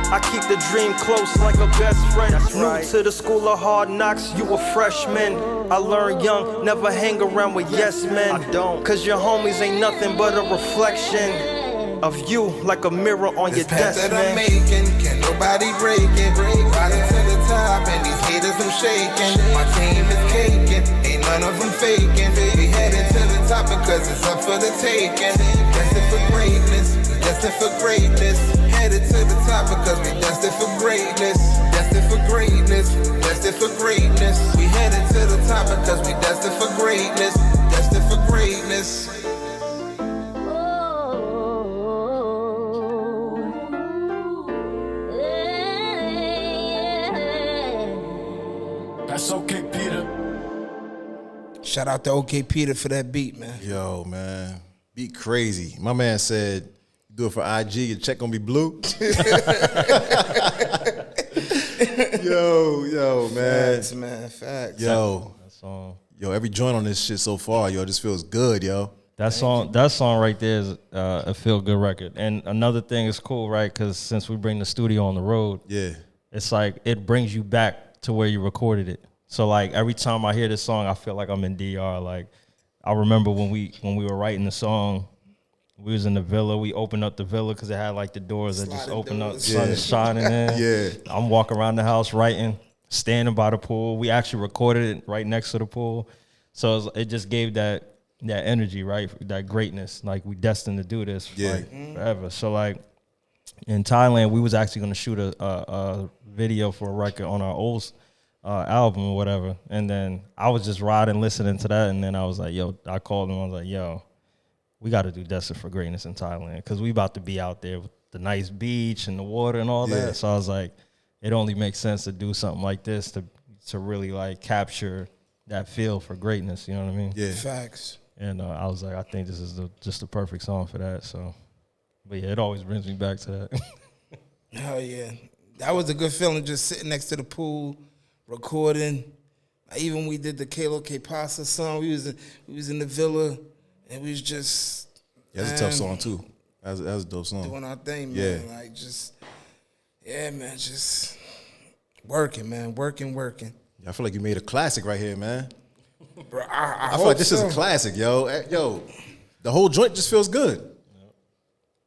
I keep the dream close like a best friend. New to the school of hard knocks, you a freshman. I learned young, never hang around with yes men. I don't, cause your homies ain't nothing but a reflection of you, like a mirror on your desk, that man. I'm making, can nobody break it. Riding to the top, and these haters I'm shaking. My team is caking, ain't none of them faking. We headed to the top because it's up for the taking. Destined for greatness, destined for greatness. Headed to the top because we destined for greatness. Destined for greatness, destined for greatness. We headed to the top because we destined for greatness. Destined for greatness. That's okay, Peter. Shout out to OK Peter for that beat, man. Yo, man. Beat crazy. My man said, do it for IG, your check gonna be blue. Yo, man. Facts, man. Facts. Yo. That song. Yo, every joint on this shit so far, yo, just feels good, yo. That song right there is a feel good record. And another thing is cool, right? Because since we bring the studio on the road, Yeah. it's like it brings you back to where you recorded it. So like every time I hear this song, I feel like I'm in DR. Like I remember when we were writing the song, we was in the villa. We opened up the villa because it had like the doors that just Sliding open up, doors. sun is shining in. Yeah. I'm walking around the house writing, standing by the pool. We actually recorded it right next to the pool. So it just gave that energy, right? That greatness. Like we destined to do this like forever. So like in Thailand, we was actually going to shoot a video for a record on our old album or whatever. And then I was just riding, listening to that. And then I was like, yo, I called him. I was like, yo, we got to do Destined for Greatness in Thailand because we about to be out there with the nice beach and the water and all that. So I was like, it only makes sense to do something like this to really like capture that feel for greatness. You know what I mean? Yeah. Facts. And I was like, I think this is just the perfect song for that. So, but yeah, it always brings me back to that. Hell yeah. That was a good feeling, just sitting next to the pool, recording. Even when we did the Kalo K Pasa song, we was in the villa, and we was just... Yeah, that's a tough song, too. That's a dope song. Doing our thing, Yeah. man. Like, just... Yeah, man, just... Working, man. Working. I feel like you made a classic right here, man. Bro, I I feel hope like this is so. a classic, yo. Yo, the whole joint just feels good.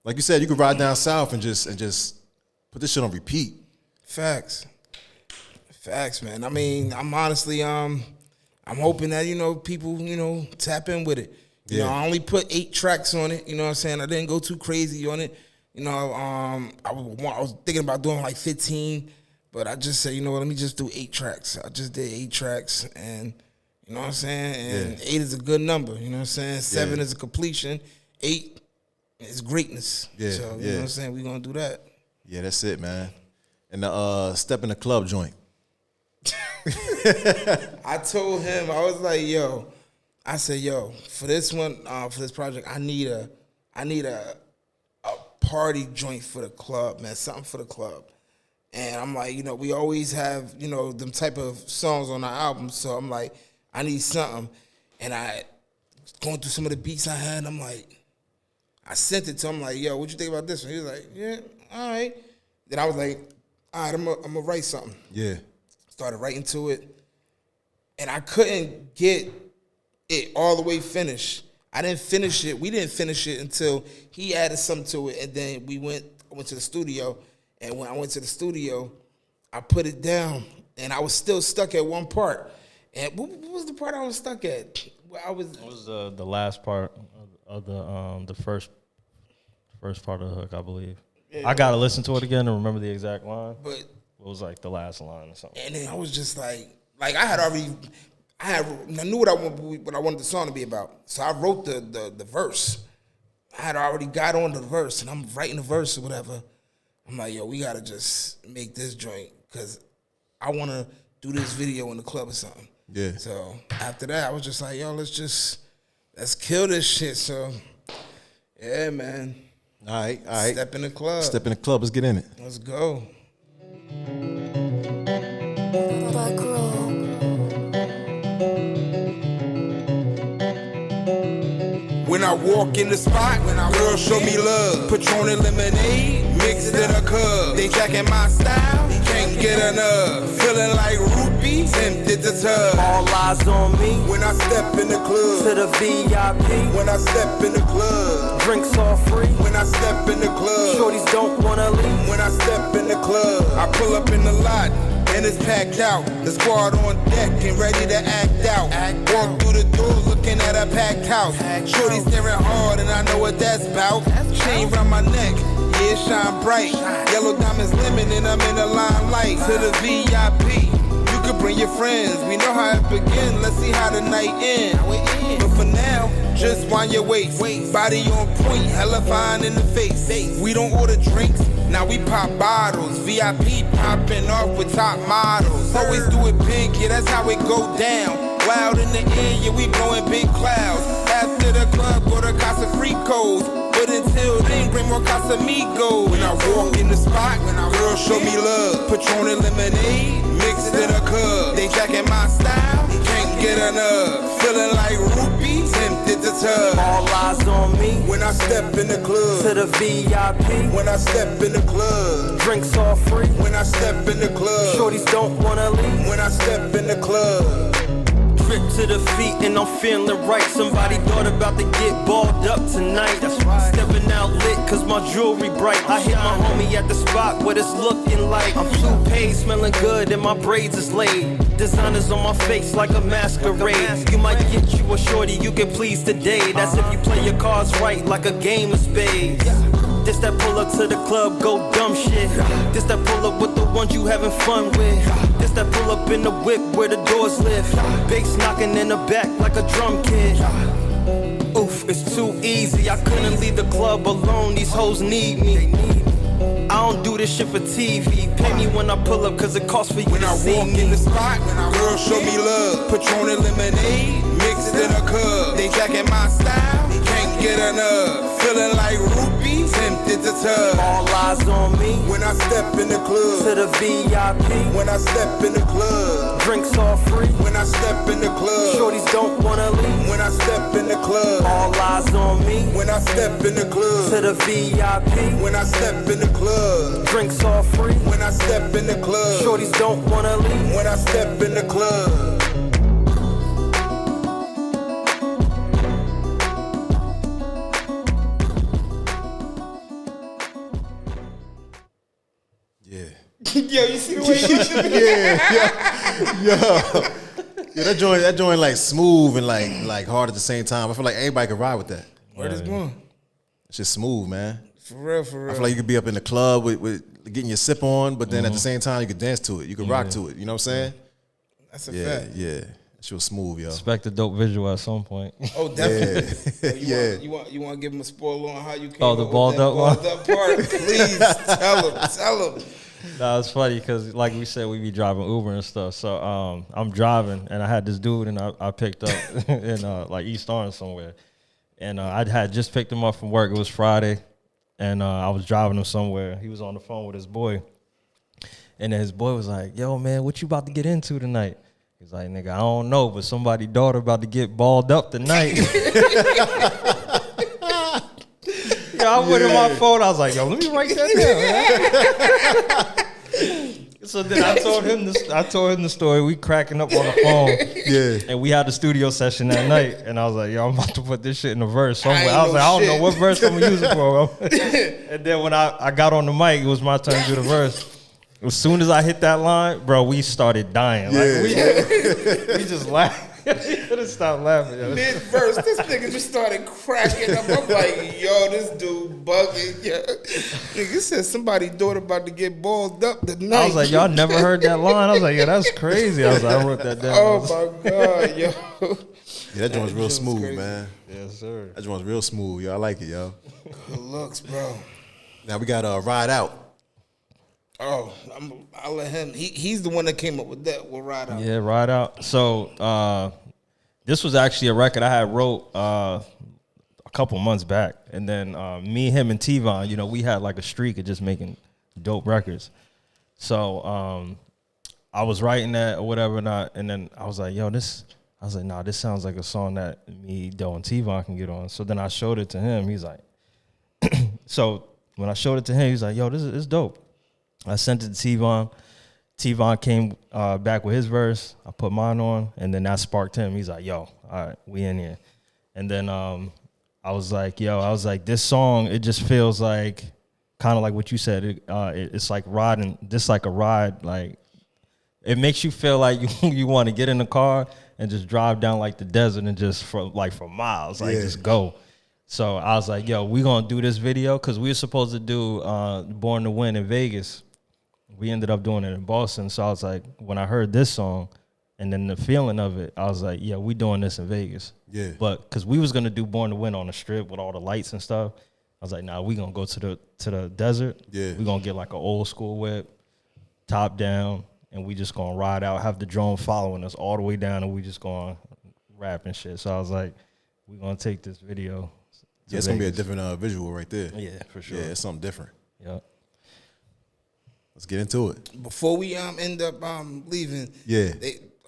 Like you said, you could ride down south and just put this shit on repeat. Facts, man. I mean, I'm honestly, I'm hoping that, people, tap in with it. You know, I only put 8 tracks on it. You know what I'm saying? I didn't go too crazy on it. I was thinking about doing like 15, but I just said, let me just do 8 tracks. I just did 8 tracks, and you know what I'm saying? And 8 is a good number. You know what I'm saying? 7 is a completion. 8 is greatness. Yeah, So, you know what I'm saying? We're going to do that. Yeah, that's it, man. And the Step in the Club joint. I told him, I was like, for this one, for this project, I need a party joint for the club, man, something for the club. And I'm like, we always have, them type of songs on our album, so I'm like, I need something. And I going through some of the beats I had, I'm like, I sent it to him, like, what you think about this one? He was like, yeah, all right. Then I was like, all right, I'm gonna write something. Yeah. Started writing to it, and I couldn't get it all the way finished. I didn't finish it. We didn't finish it until he added something to it, and then I went to the studio, and when I went to the studio, I put it down, and I was still stuck at one part. And what was the part I was stuck at? It was the last part of the first part of the hook, I believe. Yeah. I gotta listen to it again and remember the exact line. But it was like the last line or something. And then I was just like I knew what I wanted the song to be about. So I wrote the verse. I had already got on the verse, and I'm writing the verse or whatever. I'm like, we gotta just make this joint because I want to do this video in the club or something. Yeah. So after that, I was just like, let's kill this shit. So yeah, man. All right. Step in the club. Step in the club. Let's get in it. Let's go. When I walk in the spot, girls show me love. Patron and lemonade, mixed in a cup. They jacking my style, can't get enough. Feeling like rupees, tempted to tub. All eyes on me When I step in the club, to the VIP. when I step in the club, Drinks all free. when I step in the club, Shorties don't wanna leave. when I step in the club, I pull up in the lot. And it's packed out. The squad on deck and ready to act out. Walk through the door looking at a packed house. Shorty staring hard and I know what that's about. Chain round my neck, yeah, it shine bright. Yellow diamonds lemon and I'm in the limelight. To the VIP, you could bring your friends. We know how it begin, let's see how the night ends. But for now, just wind your waist. Body on point, hella fine in the face. We don't order drinks, now we pop bottles. VIP popping off with top models. Always do it big, yeah, that's how it go down. Wild in the air, yeah, we blowing big clouds. After the club, go to Casa Fricos. But until then, bring more Casamigos. When I walk in the spot, girls show me love. Patron and lemonade, mixed in a cup. They jacking my style, can't get enough. Feeling like rupees, tempted to tub. All eyes on me When I step in the club, to the VIP. when I step in the club, Drinks all free. when I step in the club, Shorties don't wanna leave. when I step in the club. Drip to the feet and I'm feeling right. Somebody thought about to get balled up tonight. That's right. Stepping out lit cause my jewelry bright. I hit my homie at the spot what it's looking like. I'm too paid, smelling good and my braids is laid. Designers on my face like a masquerade. You might get you a shorty you can please today. That's if you play your cards right like a game of spades. This that pull up to the club, go dumb shit. This that pull up with the ones you having fun with. This that pull up in the whip where the doors lift. Bass knocking in the back like a drum kit. Oof, it's too easy. I couldn't leave the club alone. These hoes need me. I don't do this shit for TV. Pay me when I pull up, cause it costs for you When to I see walk me. in the spot, girls show me love. Patron and lemonade, mixed in a cup. They jacking my style, can't get enough. Feeling like rupees, tempted to tub. All eyes on me. When I step in the club, To the VIP. when I step in the club, Drinks all free. when I step in the club, Shorties don't wanna leave. when I step in the club, All eyes on me. when I step in the To club, the VIP. when I step in the club, Drinks all free. when I step in the club, Shorties don't wanna leave. when I step in the club. Yeah. Yo, you see the way you looked at me? Yeah, that joint like smooth and like hard at the same time. I feel like everybody can ride with that. Where this going? It's just smooth, man. For real, for real. I feel like you could be up in the club with getting your sip on, but then at the same time you could dance to it. You could rock to it. You know what I'm saying? That's a Yeah, fact. yeah. She was smooth, yo. Expect a dope visual at some point. Oh, definitely. Yeah. You want to give him a spoiler on how you came Oh, the up with balled that up one? balled up part? Please tell him. Nah, it's funny because, like we said, we be driving Uber and stuff. So I'm driving, and I had this dude, and I picked up in like East Orange somewhere, and I had just picked him up from work. It was Friday, and I was driving him somewhere. He was on the phone with his boy, and then his boy was like, "Yo, man, what you about to get into tonight?" He's like, "Nigga, I don't know, but somebody's daughter about to get balled up tonight." I went in my phone. I was like, "Yo, let me write that down." So then I told him the story. We cracking up on the phone. Yeah. And we had the studio session that night. And I was like, "Yo, I'm about to put this shit in a verse somewhere." I was know like, "I don't shit. know what verse I'm gonna use it for." And then when I got on the mic, it was my turn to do the verse. As soon as I hit that line, bro, we started dying. Like we just laughed. We couldn't stop laughing. Yo. Mid verse, this nigga just started cracking up. I'm like, yo, this dude bugging. Yo. Nigga said somebody's daughter about to get balled up tonight. I was like, "Y'all never heard that line?" I was like, "Yeah, that's crazy." I was like, I wrote that down. Oh my god, yo. Yeah, that joint was real smooth, crazy. man. Yes, sir. That joint was real smooth, yo. I like it, yo. Good looks, bro. Now we got Ride Out. Oh, I'll let him. He's the one that came up with that. We'll ride out. Yeah, Ride Out. So this was actually a record I had wrote a couple months back, and then me, him, and T-Von, we had like a streak of just making dope records. So I was writing that or whatever, and then I was like, "Yo, this." I was like, "Nah, this sounds like a song that me, Doe, and T-Von can get on." So then I showed it to him. He's like, so when I showed it to him, he's like, "Yo, this is dope." I sent it to T-Von. T-Von came back with his verse. I put mine on, and then that sparked him. He's like, "Yo, all right, we in here." And then I was like, this song, it just feels like kind of like what you said. It's like riding, just like a ride. Like it makes you feel like you want to get in the car and just drive down like the desert and just for miles, like just go. So I was like, "Yo, we gonna do this video," because we were supposed to do Born to Win in Vegas. We ended up doing it in Boston. So I was like, when I heard this song and then the feeling of it, I was like, "Yeah, we doing this in Vegas." Yeah. But because we was gonna do Born to Win on the strip with all the lights and stuff, I was like, "Nah, we gonna go to the desert. Yeah. We gonna get like an old school whip, top down, and we just gonna ride out, have the drone following us all the way down, and we just gonna rap and shit." So I was like, we gonna take this video. Yeah, it's gonna be a different visual right there. Yeah, for sure. Yeah, it's something different. Yeah. Let's get into it. Before we end up leaving, Yeah.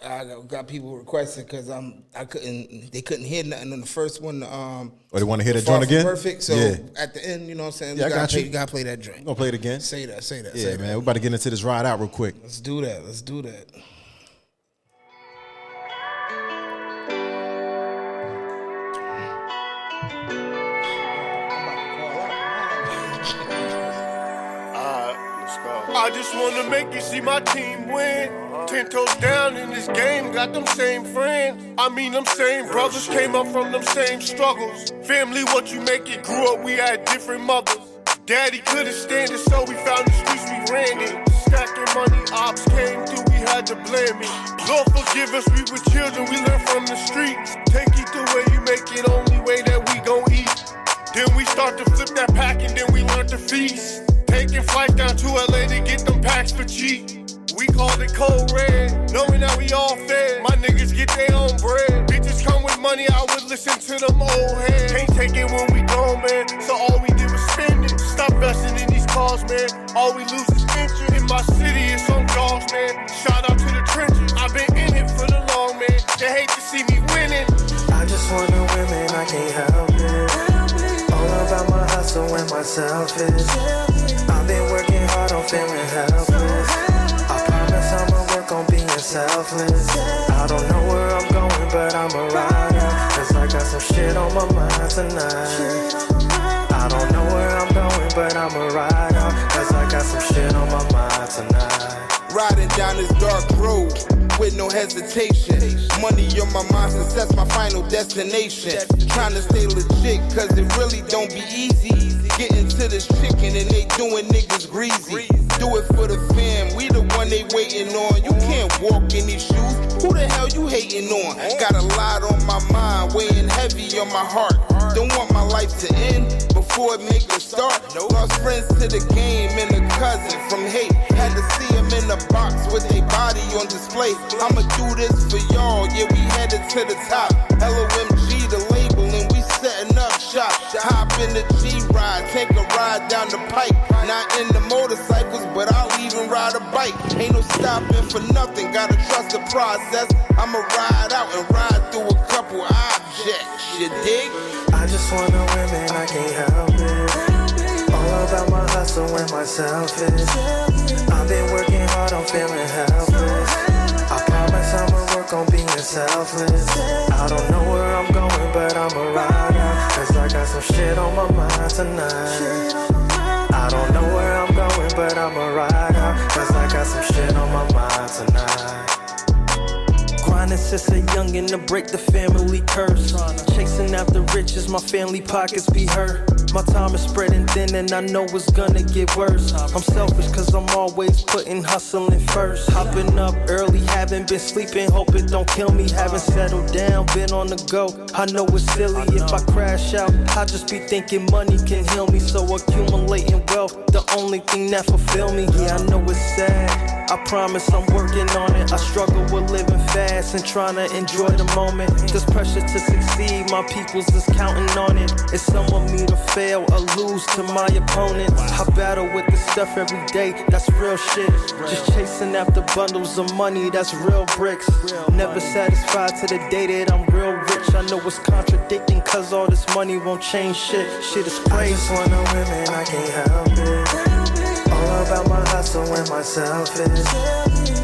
I got people requesting because they couldn't hear nothing on the first one. Or they want to hear that Far joint From again? Perfect. So Yeah. at the end, you know what I'm saying? Yeah, I got you. You gotta play that drink. We're gonna play it again. Say that. Yeah, man. We're about to get into this Ride Out real quick. Let's do that. I just wanna make you see my team win. 10 toes down in this game, got them same friends. I mean, them same brothers came up from them same struggles. Family, what you make it, grew up, we had different mothers. Daddy couldn't stand it, so we found the streets, we ran it. Stacking money, ops came through, we had to blame it. Lord forgive us, we were children, we learned from the streets. Take it the way you make it, only way that we gon' eat. Then we start to flip that pack and then we learn to feast. Take Taking flights down to LA to get them packs for cheap. We called it cold red, knowing that we all fed. My niggas get their own bread. Bitches come with money, I would listen to them old heads. Can't take it when we gone, man, so all we did was spend it. Stop investing in these cars, man, all we lose is interest. In my city, it's on dogs, man, shout out to the trenches. I've been in it for the long, man, they hate to see me winning. I just wanna win, man, I can't help it. All about my hustle and my selfish. I've been working hard, I'm feeling helpless. I promise I'ma work on being selfless. I don't know where I'm going, but I'm a rider. Cause I got some shit on my mind tonight. I don't know where I'm going, but I'm a rider. Cause I got some shit on my mind tonight. Riding down this dark road with no hesitation. Money on my mind, success my final destination. Trying to stay legit, cause it really don't be easy. Getting to this chicken and they doing niggas greasy. Do it for the fam, we the one they waiting on. You can't walk in these shoes, who the hell you hating on? Got a lot on my mind, weighing heavy on my heart. Don't want my life to end before it make a start. Lost friends to the game and a cousin from hate. Had to see him in the box with their body on display. I'ma do this for y'all, yeah, we headed to the top. LOMG, the label, and we setting up shop. Hop in the G-Ride, take a ride down the pike. Not in the motorcycles, but I'll even ride a bike. Ain't no stopping for nothing, gotta trust the process. I'ma ride out and ride through a couple objects, you dig? I just wanna win, man, I can't help it. All about my hustle and my selfish. I've been working hard, I'm feeling helpless. I promise I'ma work on being selfless. I don't know where I'm going, but I'm a rider. Cause I got some shit on my mind tonight. I don't know where I'm going, but I'm a rider. Cause I got some shit on my mind tonight. Grinding since a youngin' to break the family curse. Chasing after riches, my family pockets be hurt. My time is spreading thin and I know it's gonna get worse. I'm selfish cause I'm always putting hustling first. Hopping up early, haven't been sleeping, hope it don't kill me. Haven't settled down, been on the go. I know it's silly if I crash out. I just be thinking money can heal me. So accumulating wealth, the only thing that fulfill me. Yeah, I know it's sad. I promise I'm working on it. I struggle with living fast and trying to enjoy the moment. There's pressure to succeed, my peoples is counting on it. It's some of me to fail or lose to my opponents. I battle with this stuff every day, that's real shit. Just chasing after bundles of money, that's real bricks. Never satisfied to the day that I'm real rich. I know it's contradicting cause all this money won't change shit. Shit is crazy. I just wanna win, man, I can't help it. All about my hustle and my selfish.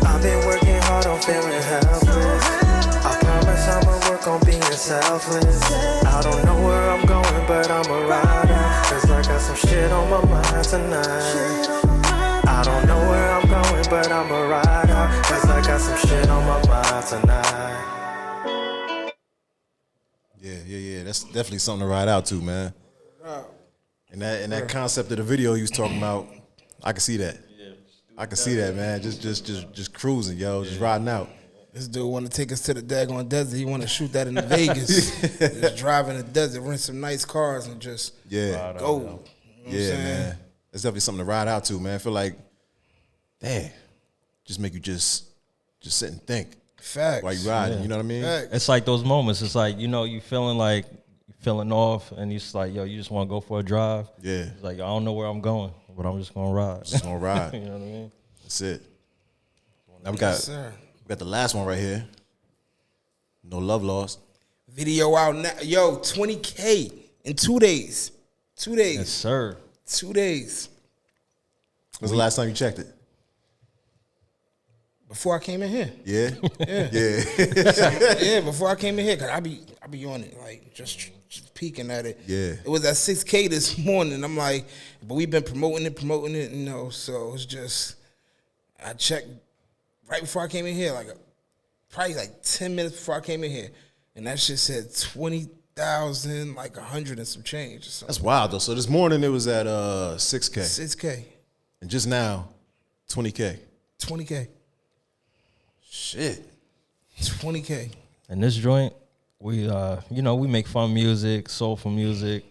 I've been working hard, I'm feeling helpless. I promise I'ma work on being selfless. I don't know where I'm going, but I'm a rider. Cause I got some shit on my mind tonight. I don't know where I'm going, but I'm a rider. Cause I got some shit on my mind tonight. Yeah. That's definitely something to ride out to, man. And that concept of the video you was talking about, I can see that. I can see that, man. Just cruising, yo. Just riding out. This dude want to take us to the daggone desert. He want to shoot that in Vegas. Just drive in the desert, rent some nice cars, and just go. You know man. It's definitely something to ride out to, man. I feel like, damn, just make you just sit and think. Facts. While you riding, you know what I mean? Facts. It's like those moments. It's like, you know, you feeling off, and you just like, yo, you just want to go for a drive. Yeah. It's like, I don't know where I'm going, but I'm just gonna ride. Just gonna ride. You know what I mean? That's it. Now we got the last one right here. No Love Lost. Video out now. Yo, 20K in 2 days. 2 days. Yes, sir. 2 days. When's the last time you checked it? Before I came in here. Yeah? Yeah. Yeah, before I came in here, cause I be on it, like just peeking at it. Yeah. It was at 6K this morning. I'm like, but we've been promoting it, you know, so it's just, I checked right before I came in here, probably 10 minutes before I came in here, and that shit said 20,000, 100 and some change or something. That's wild, though. So this morning it was at 6K. 6K. And just now, 20K. 20K. Shit. 20K. And this joint, we we make fun music, soulful music,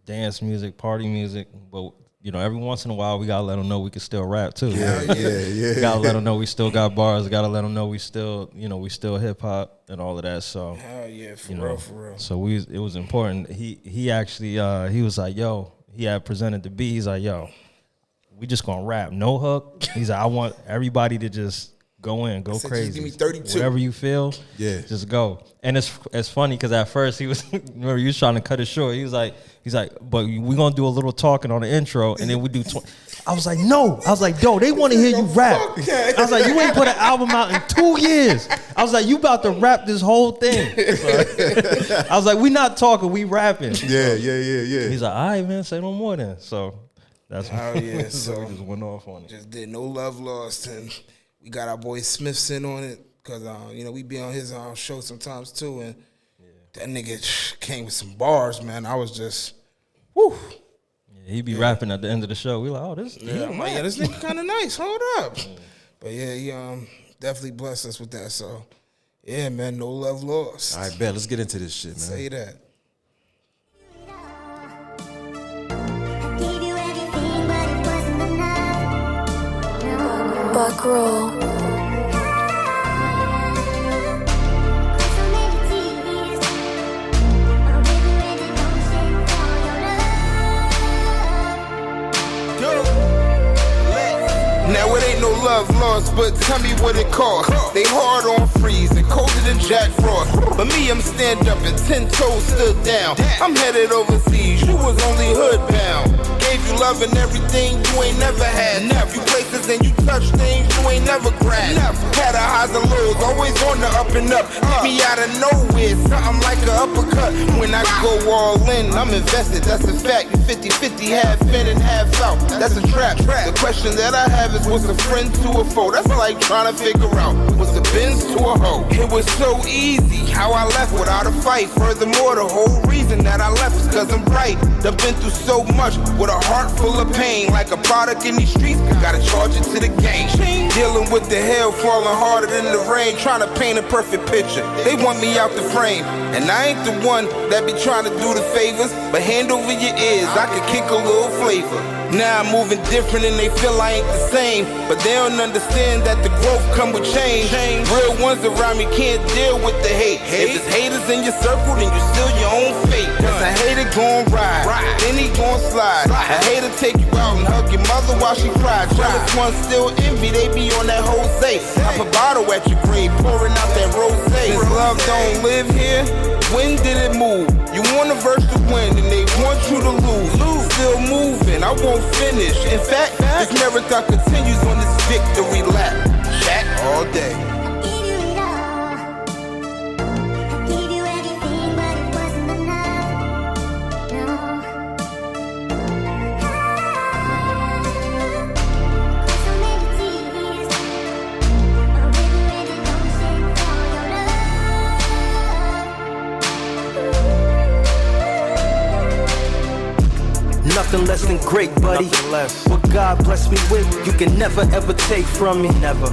dance music, party music, but every once in a while we gotta let them know we can still rap too. Yeah. Gotta let them know we still got bars. Gotta let them know we still, we still hip hop and all of that. So hell yeah, for real. So it was important. He actually he was like, yo, he had presented the beat. He's like, yo, we just gonna rap, no hook. He's like, I want everybody to just go in, go crazy. Just give me 32. Whatever you feel, just go. And it's funny because at first he was remember he was trying to cut it short. He's like, but we're gonna do a little talking on the intro, and then we do. I was like, no. I was like, yo, they want to hear you rap. I was like, you ain't put an album out in 2 years. I was like, you about to rap this whole thing. So, I was like, we not talking, we rapping. Yeah. He's like, all right, man, say no more then. So that's so we just went off on it. Just did No Love Lost, and we got our boy Smithson on it because we be on his show sometimes too, and that nigga came with some bars, man. I was just, whew. Yeah, he be rapping at the end of the show. We like, oh, this. I'm like, this nigga kind of nice. Hold up. But yeah, he definitely blessed us with that. So yeah, man, No Love Lost. All right, bet. Let's get into this shit, man. Say that. Buck roll. Now it ain't no love lost, but tell me what it costs. They hard on freeze and colder than Jack Frost. But me, I'm stand up and 10 toes stood down. I'm headed overseas, you was only hood bound. Gave you love and everything you ain't never had. Few places and you touch things you ain't never grabbed. Had a highs and lows, always on the up and up. Hit me out of nowhere, something like an uppercut. When I go all in, I'm invested, that's a fact. You 50-50, half in and half out. That's a trap. The question that I have is, what's a friend to a foe? That's like trying to figure out what's a Benz to a hoe. It was so easy how I left without a fight. Furthermore, the whole reason that I left is cause I'm bright. I've been through so much with a heart full of pain. Like a product in these streets, gotta charge it to the game. Dealing with the hell falling harder than the rain. Trying to paint a perfect picture. They want me out the frame. And I ain't the one that be trying to do the favors. But hand over your ears, I could kick a little flavor. Now I'm moving different and they feel I ain't the same. But they don't understand that the growth come with change. Real ones around me can't deal with the hate. If it's haters in your circle, then you seal your own fate. Cause a hater gon' ride, then he gon' slide. A hater take you out and hug your mother while she cried. Jealous ones still envy, they be on that Jose. Pop a bottle at your grave, pouring out that rosé. This love don't live here, when did it move? You want a verse to win and they want you to lose. Still moving, I won't finish. In fact, this marathon continues on this victory lap. Chat all day. Nothing less than great, buddy. What God bless me with, you can never ever take from me. Never.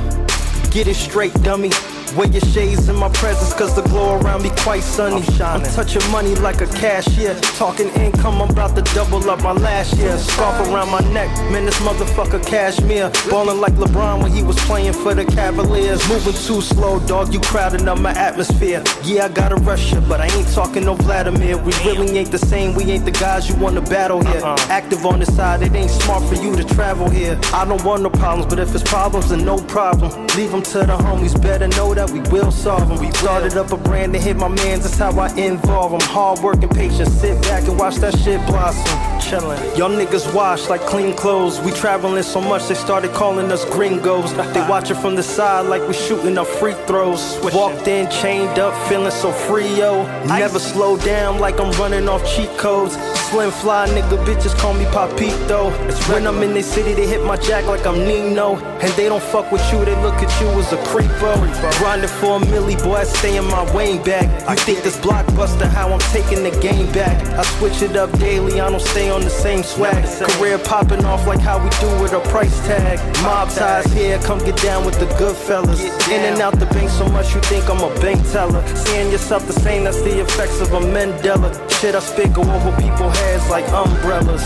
Get it straight, dummy. Wear your shades in my presence, cause the glow around me quite sunny. I'm touching money like a cashier. Talking income, I'm about to double up my last year. Scarf around my neck, man, this motherfucker cashmere. Ballin' like LeBron when he was playing for the Cavaliers. Moving too slow, dog, you crowding up my atmosphere. Yeah, I gotta rush you, but I ain't talking no Vladimir. We really ain't the same, we ain't the guys you wanna battle here. Active on the side, it ain't smart for you to travel here. I don't want no problems, but if it's problems, then no problem. Leave them to the homies, better know that we will solve them. We started up a brand to hit my mans, that's how I involve them. Hard working, patient, sit back and watch that shit blossom. Chillin'. Y'all niggas wash like clean clothes. We traveling so much they started calling us gringos. They watching from the side like we shooting up free throws. Walked in, chained up, feeling so free, yo. Never slow down like I'm running off cheat codes. Slim fly nigga, bitches call me Papito. When I'm in the city, they hit my jack like I'm Nino. And they don't fuck with you, they look at you as a creepo. Grinding for a milli, boy, I stay in my Wayne bag. You think this blockbuster, how I'm taking the game back? I switch it up daily, I don't stay on the same swag. Career popping off like how we do with a price tag. Mob ties here, come get down with the good fellas. In and out the bank so much you think I'm a bank teller. Seeing yourself the same, that's the effects of a Mandela. Shit I spit go over people's heads like umbrellas.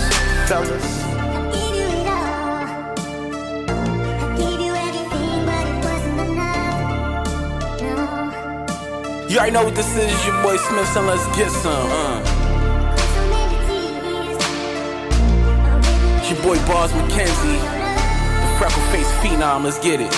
Fellas. You already know what this is, your boy Smith, so let's get some. It's your boy Bars McKenzie, the freckle-faced phenom, let's get it.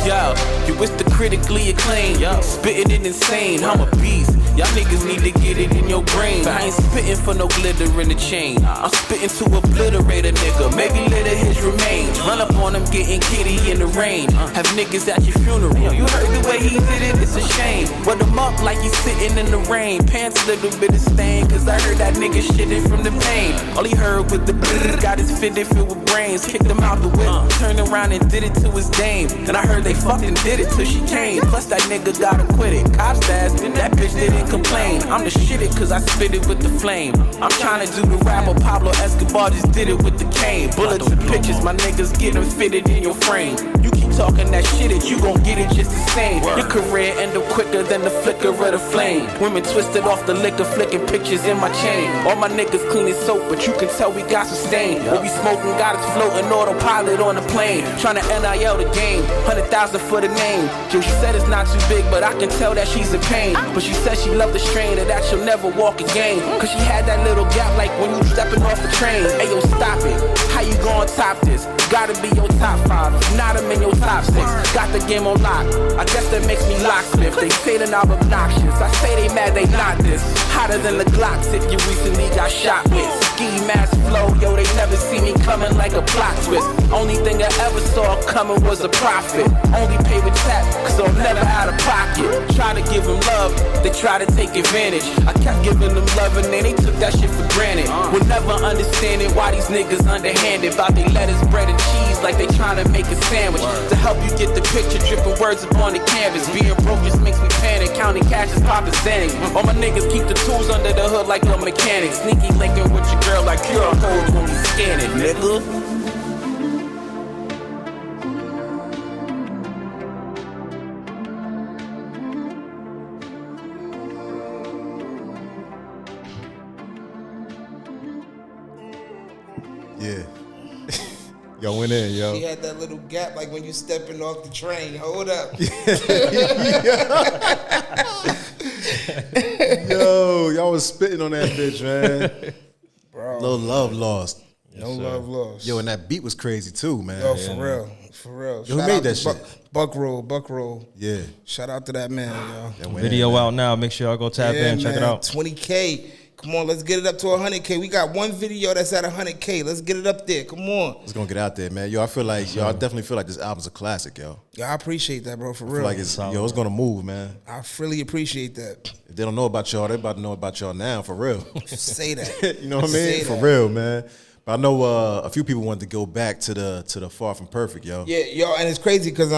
Yo, you wish the critically acclaimed, spitting it insane, I'm a beast. Y'all niggas need to get it in your brain. I ain't spitting for no glitter in the chain. I'm spitting to obliterate a nigga, maybe litter his remains. Run up on him getting kitty in the rain. Have niggas at your funeral. You heard the way he did it, it's a shame. Wet him up like he's sitting in the rain. Pants a little bit of stain, cause I heard that nigga shitting from the pain. All he heard with the got his fitted filled with brains. Kicked him out the whip, turned around and did it to his dame. And I heard they fucking did it till she came. Plus that nigga got acquitted. Cops asked him, that bitch didn't complain. I'm the shitted cause I spit it with the flame. I'm trying to do the rapper Pablo Escobar just did it with the cane. Bullets and pictures, my niggas getting fitted in your frame. You keep talking that shit, you gon' get it just the same. Your career end up quicker than the flicker of the flame. Women twisted off the liquor, flicking pictures in my chain. All my niggas clean as soap, but you can tell we got some stain. What we smoking got us floating autopilot on the plane. Trying to NIL the game, 100,000 for the name. Yo, she said it's not too big, but I can tell that she's in pain. But she said she loved the strain of that she'll never walk again. Cause she had that little gap like when you stepping off a train. Hey yo, stop it, how you gon' top this? Gotta be your top 5, if not I'm in your top 6. Got the game on lock, I guess that makes me locksmith. They say that I'm obnoxious, I say they mad they not this. Hotter than the Glocks if you recently got shot with. Ski mask flow, yo, they never see me coming like a plot twist. Only thing I ever saw coming was a profit. Only pay with tap, cause I'm never out of pocket. Try to give them love, they try to take advantage. I kept giving them love and then they took that shit for granted. We'll never understanding why these niggas underhanded. About they lettuce, bread and cheese like they trying to make a sandwich. To help you get the picture, dripping words up on the canvas. Being broke just makes me panic, counting cash is popping Xanax. All my niggas keep the tools under the hood like a mechanic. Sneaky linking with your girl like QR codes when we scan it, nigga. Yeah. Yo, went in, yo. She had that little gap like when you stepping off the train. Hold up. Yo, y'all was spitting on that bitch, man. Bro. Little love lost. No love lost. Yo, and that beat was crazy too, man. Yo, for real. For real. Yo, who made that shit? Buck Roll. Yeah. Shout out to that man, yo. Video out now. Make sure y'all go tap in, check it out. 20K. Come on, let's get it up to 100K. We got one video that's at 100K. Let's get it up there. Come on. It's gonna get out there, man. Yo, I feel like, I definitely feel like this album's a classic, yo. Yeah, I appreciate that, bro, for I real. feel like it's gonna move, man. I really appreciate that. If they don't know about y'all, they about to know about y'all now, for real. Say that. You know what I mean? For real, man. But I know a few people wanted to go back to the Far From Perfect, yo. Yeah, yo, and it's crazy because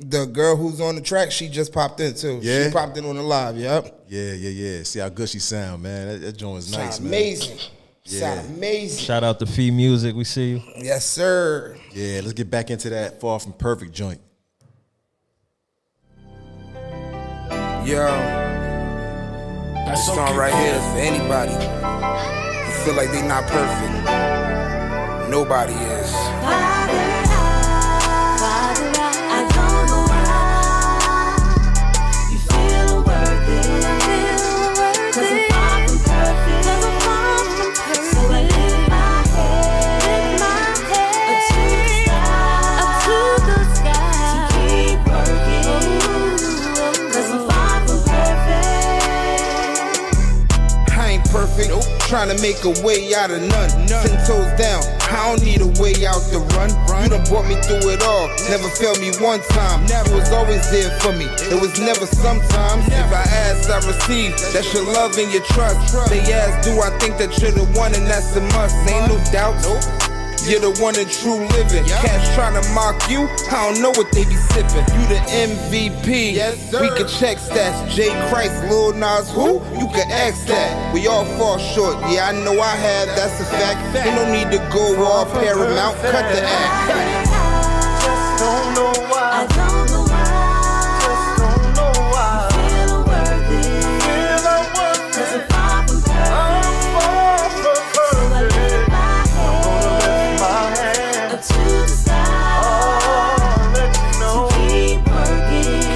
the girl who's on the track, she just popped in too. Yeah? She popped in on the live, yep. Yeah. See how good she sound, man. That joint is nice, man. Amazing. Yeah. Sound amazing. Shout out to Fee Music, we see you. Yes, sir. Yeah, let's get back into that Far From Perfect joint. Yo, this song right here is for anybody who feel like they not perfect. Nobody is. I don't know why you feel worth it. 'Cause I'm far from perfect. So I lift my head up to the sky to keep working. 'Cause I'm far from perfect. I ain't perfect, trying to make a way out of none. 10 toes down, I don't need a way out to run. You done brought me through it all, never failed me one time. You was always there for me, it was never sometimes. If I ask, I receive, that's your love and your trust. They ask, do I think that you're the one and that's a must? Ain't no doubt, you're the one in true living. Cats trying to mock you, I don't know what they be sipping. You the MVP, we can check stats. J. Christ, Lil Nas, who? You can ask that. We all fall short, yeah, I know I have, that's a fact. Ain't no need to go all paramount, cut the act. Just don't know why. I don't know why. Just don't know why. Feel worth it. 'Cause I'm far from perfect. So I lift my head up to the sky. To keep working.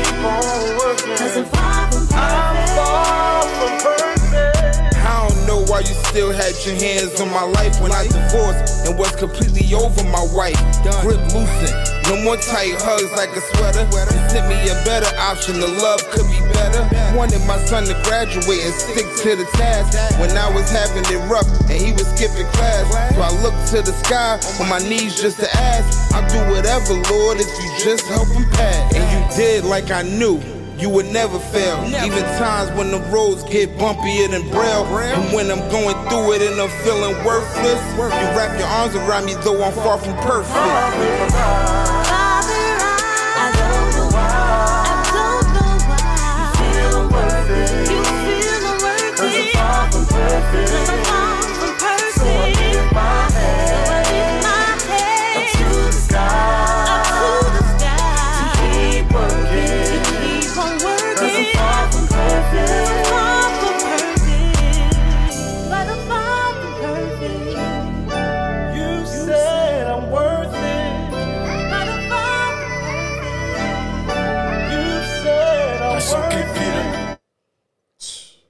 why you still had your hands on my life when I divorced and was completely over my wife. Grip loosened, no more tight hugs like a sweater. You sent me a better option, the love could be better. Wanted my son to graduate and stick to the task when I was having it rough and he was skipping class. So I looked to the sky on my knees just to ask, I'll do whatever, Lord, if you just help him pass. And you did like I knew you would never fail. Even times when the roads get bumpier than braille, and when I'm going through it and I'm feeling worthless, you wrap your arms around me though I'm far from perfect.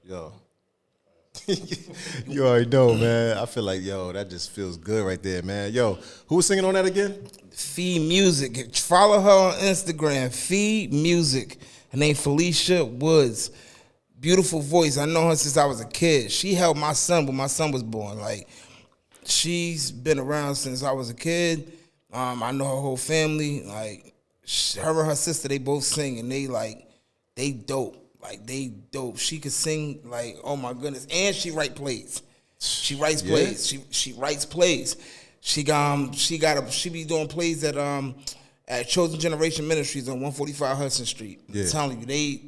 Yo. You already know, man. I feel like, yo, that just feels good right there, man. Yo, who was singing on that again? Fee Music. Follow her on Instagram. Fee Music. Her name Felicia Woods. Beautiful voice. I know her since I was a kid. She helped my son when my son was born. Like, she's been around since I was a kid. I know her whole family. Like, her and her sister, they both sing, and they dope. Like, they dope. She could sing, like, oh my goodness. And she write plays. She writes plays. She writes plays. She be doing plays at Chosen Generation Ministries on 145 Hudson Street. I'm telling you,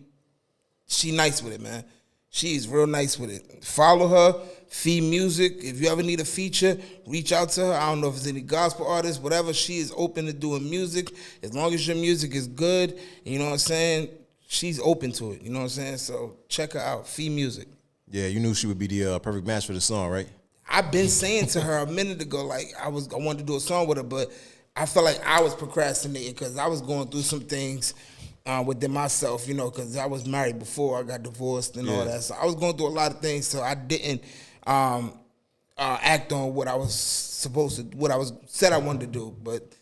she nice with it, man. She's real nice with it. Follow her, Fee Music. If you ever need a feature, reach out to her. I don't know if it's any gospel artists, whatever. She is open to doing music. As long as your music is good, you know what I'm saying? She's open to it, you know what I'm saying? So check her out, Fee Music. Yeah, you knew she would be the perfect match for the song, right? I've been saying to her a minute ago, like, I wanted to do a song with her, but I felt like I was procrastinating because I was going through some things within myself, you know, because I was married before I got divorced and all that. So I was going through a lot of things, so I didn't act on what I was said I wanted to do, but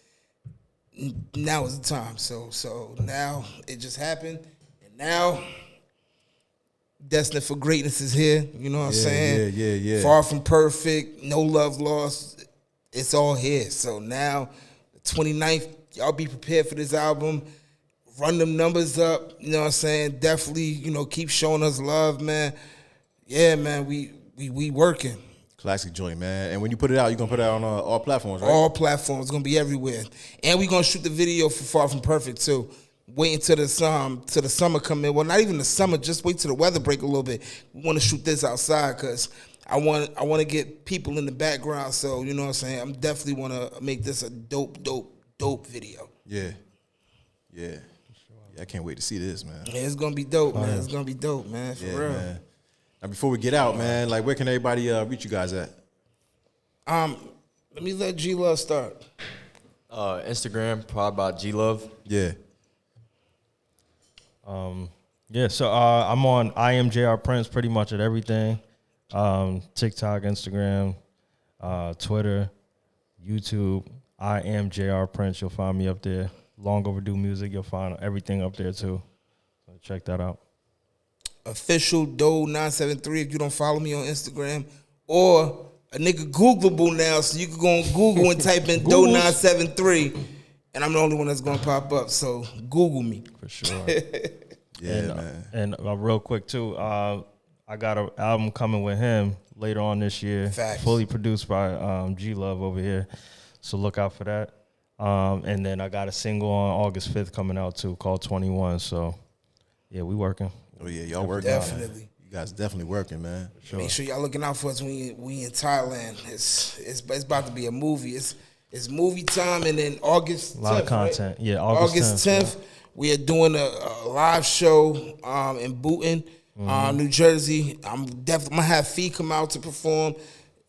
now is the time. So now it just happened. Now, Destined for Greatness is here. You know what I'm saying? Yeah. Far from perfect, no love lost. It's all here. So now, the 29th, y'all be prepared for this album. Run them numbers up. You know what I'm saying? Definitely, you know, keep showing us love, man. Yeah, man, we working. Classic joint, man. And when you put it out, you're going to put it out on all platforms, right? All platforms. It's going to be everywhere. And we're going to shoot the video for Far From Perfect, too. Wait until the summer come in. Well, not even the summer. Just wait till the weather break a little bit. We want to shoot this outside because I want to get people in the background. So, you know what I'm saying? I'm definitely want to make this a dope video. Yeah. I can't wait to see this, man. Yeah, it's going to be dope, man. It's going to be dope, man, for real. Man. Now, before we get out, man, like, where can everybody reach you guys at? Let me let G Love start. Instagram, Prada by G Love. Yeah. So I'm on I am JR Prince pretty much at everything. TikTok, Instagram, Twitter, YouTube. I am JR Prince. You'll find me up there. Long Overdue Music. You'll find everything up there too. So check that out. Official Doe 973 if you don't follow me on Instagram, or a nigga Googleable now, so you can go on Google and type in Doe 973, and I'm the only one that's gonna pop up. So Google me for sure. Man. And real quick too, I got an album coming with him later on this year. Facts. Fully produced by G Love over here, so look out for that. And then I got a single on August 5th coming out too called 21. So yeah, we working. Oh yeah, y'all working. Definitely. You guys definitely working, man. Sure. Make sure y'all looking out for us when we in Thailand. It's about to be a movie. It's movie time, and then August 10th, a lot of content. Right? Yeah, August 10th. We are doing a live show in Booton, New Jersey. I'm definitely gonna have Fee come out to perform.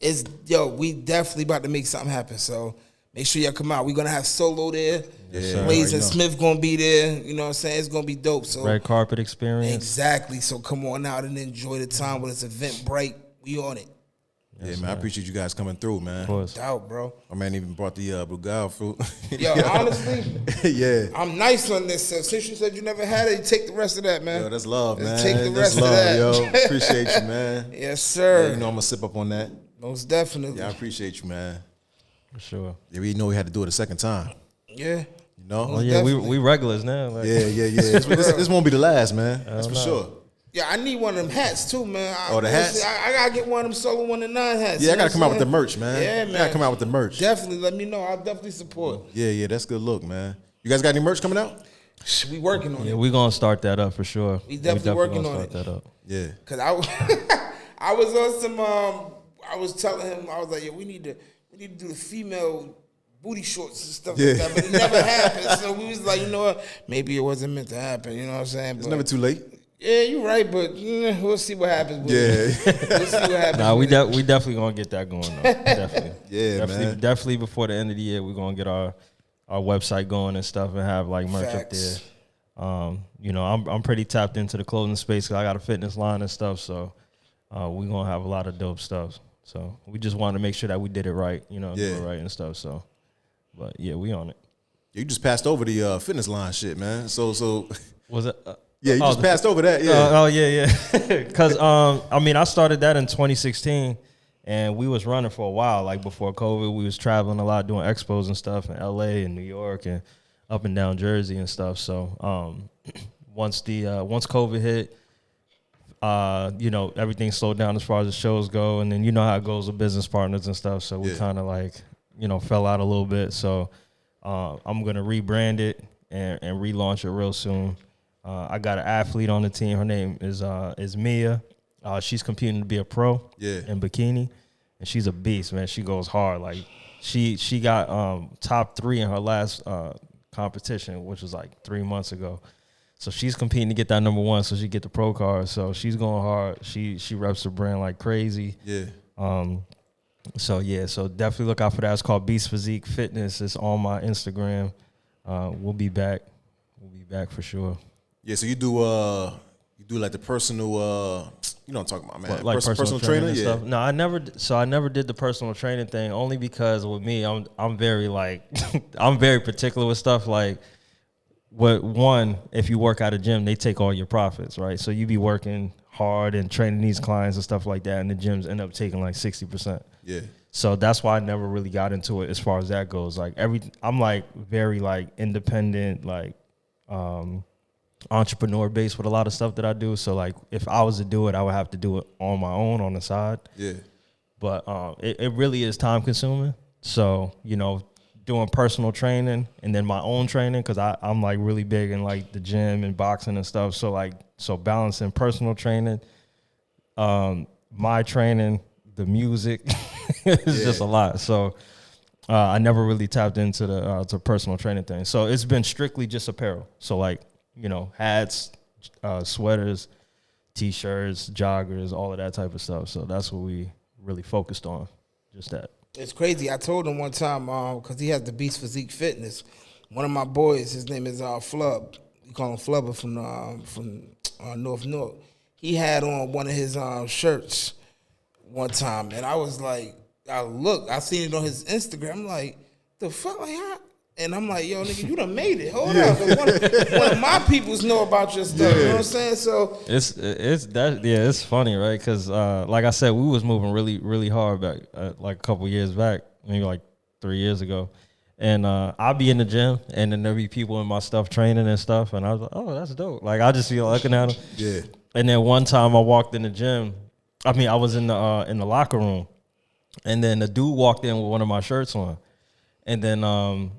We definitely about to make something happen. So make sure y'all come out. We're gonna have Solo there. Blaze and Smith gonna be there. You know what I'm saying? It's gonna be dope. So red carpet experience. Exactly. So come on out and enjoy the time with this Eventbrite. We on it. Yeah, man. I appreciate you guys coming through, man. Of course. Doubt, bro. My man even brought the Brugal fruit. Yo, honestly, yeah. I'm nice on this. So since you said you never had it, you take the rest of that, man. Yo, that's love, man. Take the That's rest love, of that. yo. Appreciate you, man. Yes, sir. Yeah, you know I'm gonna sip up on that. Most definitely. Yeah, I appreciate you, man. For sure. Yeah, we know we had to do it a second time. Yeah. You know? Well, yeah, we regulars now. Like. Yeah. This won't be the last, man. That's for sure. Yeah, I need one of them hats too, man. The hats? I gotta get one of them Solo 1 and 9 hats. Yeah, I gotta come out with the merch, man. Yeah, man. I gotta come out with the merch. Definitely, let me know. I'll definitely support. Yeah, that's good look, man. You guys got any merch coming out? We working on it. Yeah, we gonna start that up for sure. We definitely working gonna on start it. that up. Yeah. Cause I was on some. I was telling him, I was like, yeah, we need to do the female booty shorts and stuff like that, but it never happened. So we was like, you know what? Maybe it wasn't meant to happen. You know what I'm saying? It's never too late. Yeah, you're right, but we'll see what happens with it. We'll see what happens. Nah, we definitely gonna get that going though. Definitely. Man. Definitely before the end of the year, we're gonna get our website going and stuff and have like merch up there. You know, I'm pretty tapped into the clothing space 'cause I got a fitness line and stuff, so we're gonna have a lot of dope stuff. So we just wanted to make sure that we did it right, you know, do it right and stuff. So, but yeah, we on it. You just passed over the fitness line shit, man. So was it? Yeah, you just passed over that. Yeah. Yeah. Because I mean, I started that in 2016, and we was running for a while. Like before COVID, we was traveling a lot, doing expos and stuff in LA and New York and up and down Jersey and stuff. So once COVID hit, you know, everything slowed down as far as the shows go, and then you know how it goes with business partners and stuff. So we kind of like, you know, fell out a little bit. So I'm gonna rebrand it and relaunch it real soon. I got an athlete on the team. Her name is Mia. She's competing to be a pro in bikini, and she's a beast, man. She goes hard. Like she got top 3 in her last competition, which was like 3 months ago. So she's competing to get that number 1, so she get the pro card. So she's going hard. She reps the brand like crazy. Yeah. So definitely look out for that. It's called Beast Physique Fitness. It's on my Instagram. We'll be back. We'll be back for sure. Yeah, so you do like the personal you know what I'm talking about, man. Like personal training and stuff. Yeah. No, I never did the personal training thing, only because with me, I'm very like I'm very particular with stuff. Like if you work at a gym, they take all your profits, right? So you be working hard and training these clients and stuff like that, and the gyms end up taking like 60%. Yeah. So that's why I never really got into it as far as that goes. Like I'm like very like independent, like entrepreneur based with a lot of stuff that I do. So like if I was to do it, I would have to do it on my own on the side. Yeah. But it really is time consuming. So, you know, doing personal training and then my own training, because I'm like really big in like the gym and boxing and stuff. So balancing personal training, my training, the music, it's just a lot. So I never really tapped into the to personal training thing. So it's been strictly just apparel. So like, you know, hats, sweaters, T-shirts, joggers, all of that type of stuff. So that's what we really focused on, just that. It's crazy. I told him one time, because he has the Beast Physique Fitness. One of my boys, his name is Flub. We call him Flubber from North Newark. He had on one of his shirts one time, and I was like, I seen it on his Instagram. I'm like, the fuck, like, how? And I'm like, yo, nigga, you done made it. Hold up. 'Cause one of my peoples know about your stuff. You know what I'm saying? So it's funny, right? Because like I said, we was moving really, really hard back like a couple years back, maybe like 3 years ago. And I'll be in the gym, and then there'll be people in my stuff training and stuff. And I was like, oh, that's dope. Like, I just be looking at them. Yeah. And then one time I walked in the gym. I mean, I was in the locker room. And then the dude walked in with one of my shirts on. And then I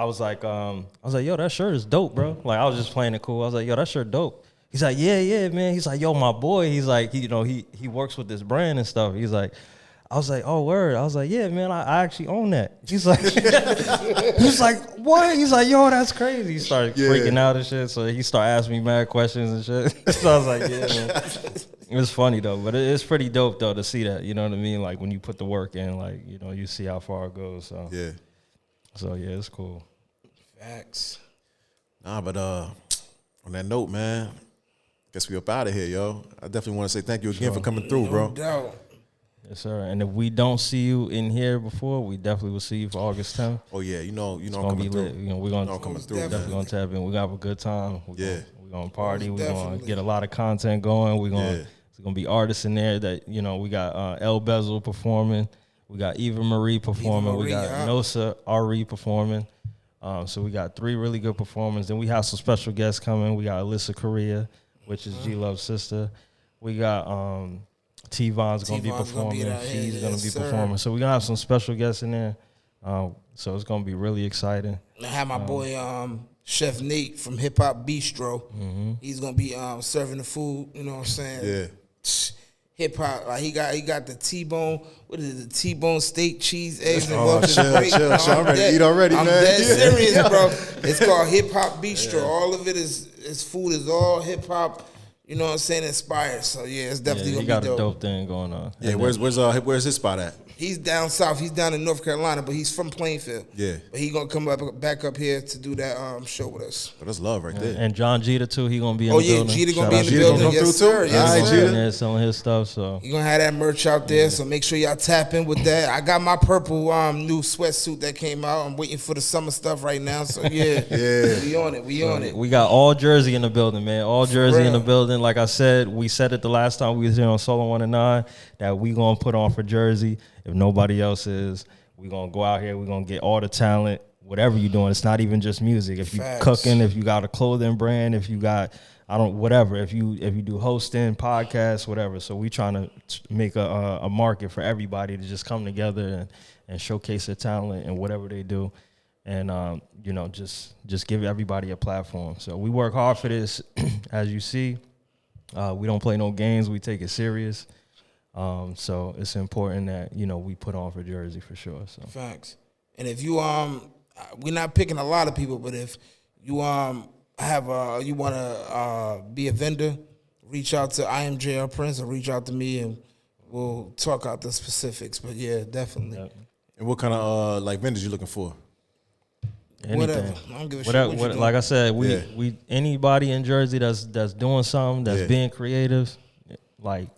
was like, yo, that shirt is dope, bro. Like, I was just playing it cool. I was like, yo, that shirt dope. He's like, yeah, man. He's like, yo, my boy. He's like, you know, he works with this brand and stuff. He's like, I was like, oh, word. I was like, yeah, man, I actually own that. He's like, he's like, what? He's like, yo, that's crazy. He started freaking out and shit. So he started asking me mad questions and shit. So I was like, yeah, man. It was funny though, but it's pretty dope though to see that. You know what I mean? Like when you put the work in, like, you know, you see how far it goes. So yeah. So yeah, it's cool. Facts. Nah, but on that note, man, guess we up out of here, yo. I definitely want to say thank you again for coming through, bro. No doubt. Yes, sir. And if we don't see you in here before, we definitely will see you for August 10th. Oh yeah, you know, It's I'm gonna coming be through. lit. We're gonna coming through. definitely gonna tap in. We're gonna have a good time. We're gonna party. Most We're gonna definitely. get a lot of content going. We're gonna There's gonna be artists in there that we got El Bezel performing. We got Eva Marie performing. We got Nosa Ari performing. So we got 3 really good performers. Then we have some special guests coming. We got Alyssa Correa, which is G Love's sister. We got T-Von's gonna be performing. She's gonna be performing. So we're gonna have some special guests in there. So it's gonna be really exciting. I have my boy Chef Nate from Hip Hop Bistro. He's gonna be serving the food. You know what I'm saying? Yeah. Hip hop, like he got the T-bone. What is it? The T-bone steak, cheese, eggs, and Oh, welch's chill, grape. chill. I'm ready to eat already, I'm man. dead Yeah. serious, bro. It's called Hip Hop Bistro. All of it is food is all hip hop. You know what I'm saying? Inspired. So yeah, it's definitely he gonna got be a dope. dope thing going on. Yeah, And where's his spot at? He's down south. He's down in North Carolina, but he's from Plainfield. Yeah. But he gonna come back up here to do that show with us. But that's love right there. And John Jeter too. He gonna be in Oh the yeah, building. Jeter gonna Shout be out in the Jeter. building. Gonna come Yes, through too? sir. All Yes, right, sir. Jeter. And there's some of his stuff. So You gonna have that merch out there, so make sure y'all tap in with that. I got my purple new sweatsuit that came out. I'm waiting for the summer stuff right now. So yeah, we on it. We on it. we got all Jersey in the building, man. All Jersey in the real. building. Like I said, we said it the last time we was here on Solo 1 and 9 that we gonna put on for Jersey if nobody else is. We gonna go out here. We gonna get all the talent. Whatever you're doing, it's not even just music. If you Facts. cooking, if you got a clothing brand, if you got whatever. If you do hosting, podcasts, whatever. So we trying to make a market for everybody to just come together and showcase their talent and whatever they do. And just give everybody a platform. So we work hard for this, as you see. We don't play no games. We take it serious. So it's important that we put on for Jersey for sure. So Facts. And if you we're not picking a lot of people, but if you have you want to be a vendor, reach out to I am JR Prince or reach out to me and we'll talk out the specifics. But yeah, definitely. Yep. And what kind of vendors you looking for? anything. Whatever. I don't give a shit Whatever, what you doing. like I said, we anybody in Jersey that's doing something, that's being creative,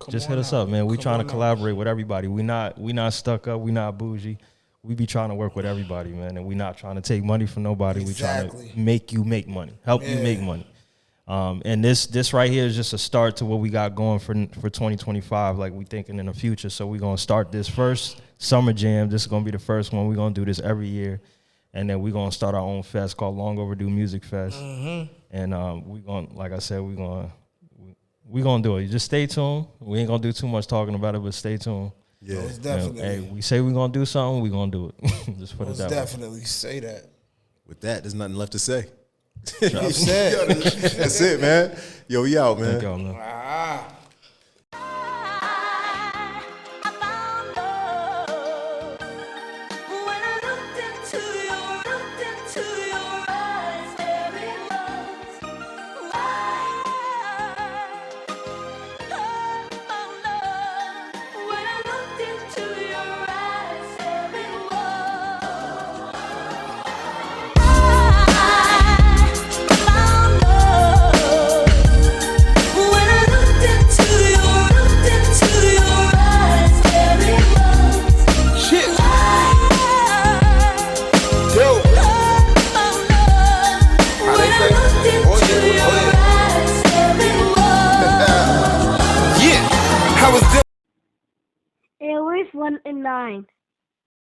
just hit us up, man. We trying to collaborate with everybody. We not stuck up. We not bougie. We be trying to work with everybody, man, and we not trying to take money from nobody. Exactly. We trying to make you make money, help you make money. And this right here is just a start to what we got going for 2025. Like we thinking in the future. So we're gonna start this first summer jam. This is gonna be the first one. We're gonna do this every year, and then we're gonna start our own fest called Long Overdue Music Fest. And we gonna, like I said, we gonna do it. You just stay tuned. We ain't gonna do too much talking about it, but stay tuned. Yeah, Most definitely. Hey, we say we're gonna do something, we're gonna do it. Just put Most it that way. definitely say that. With that, there's nothing left to say. You said. That's it, man. Yo, we out, man. Thank y'all, man. Airways 1 and 9.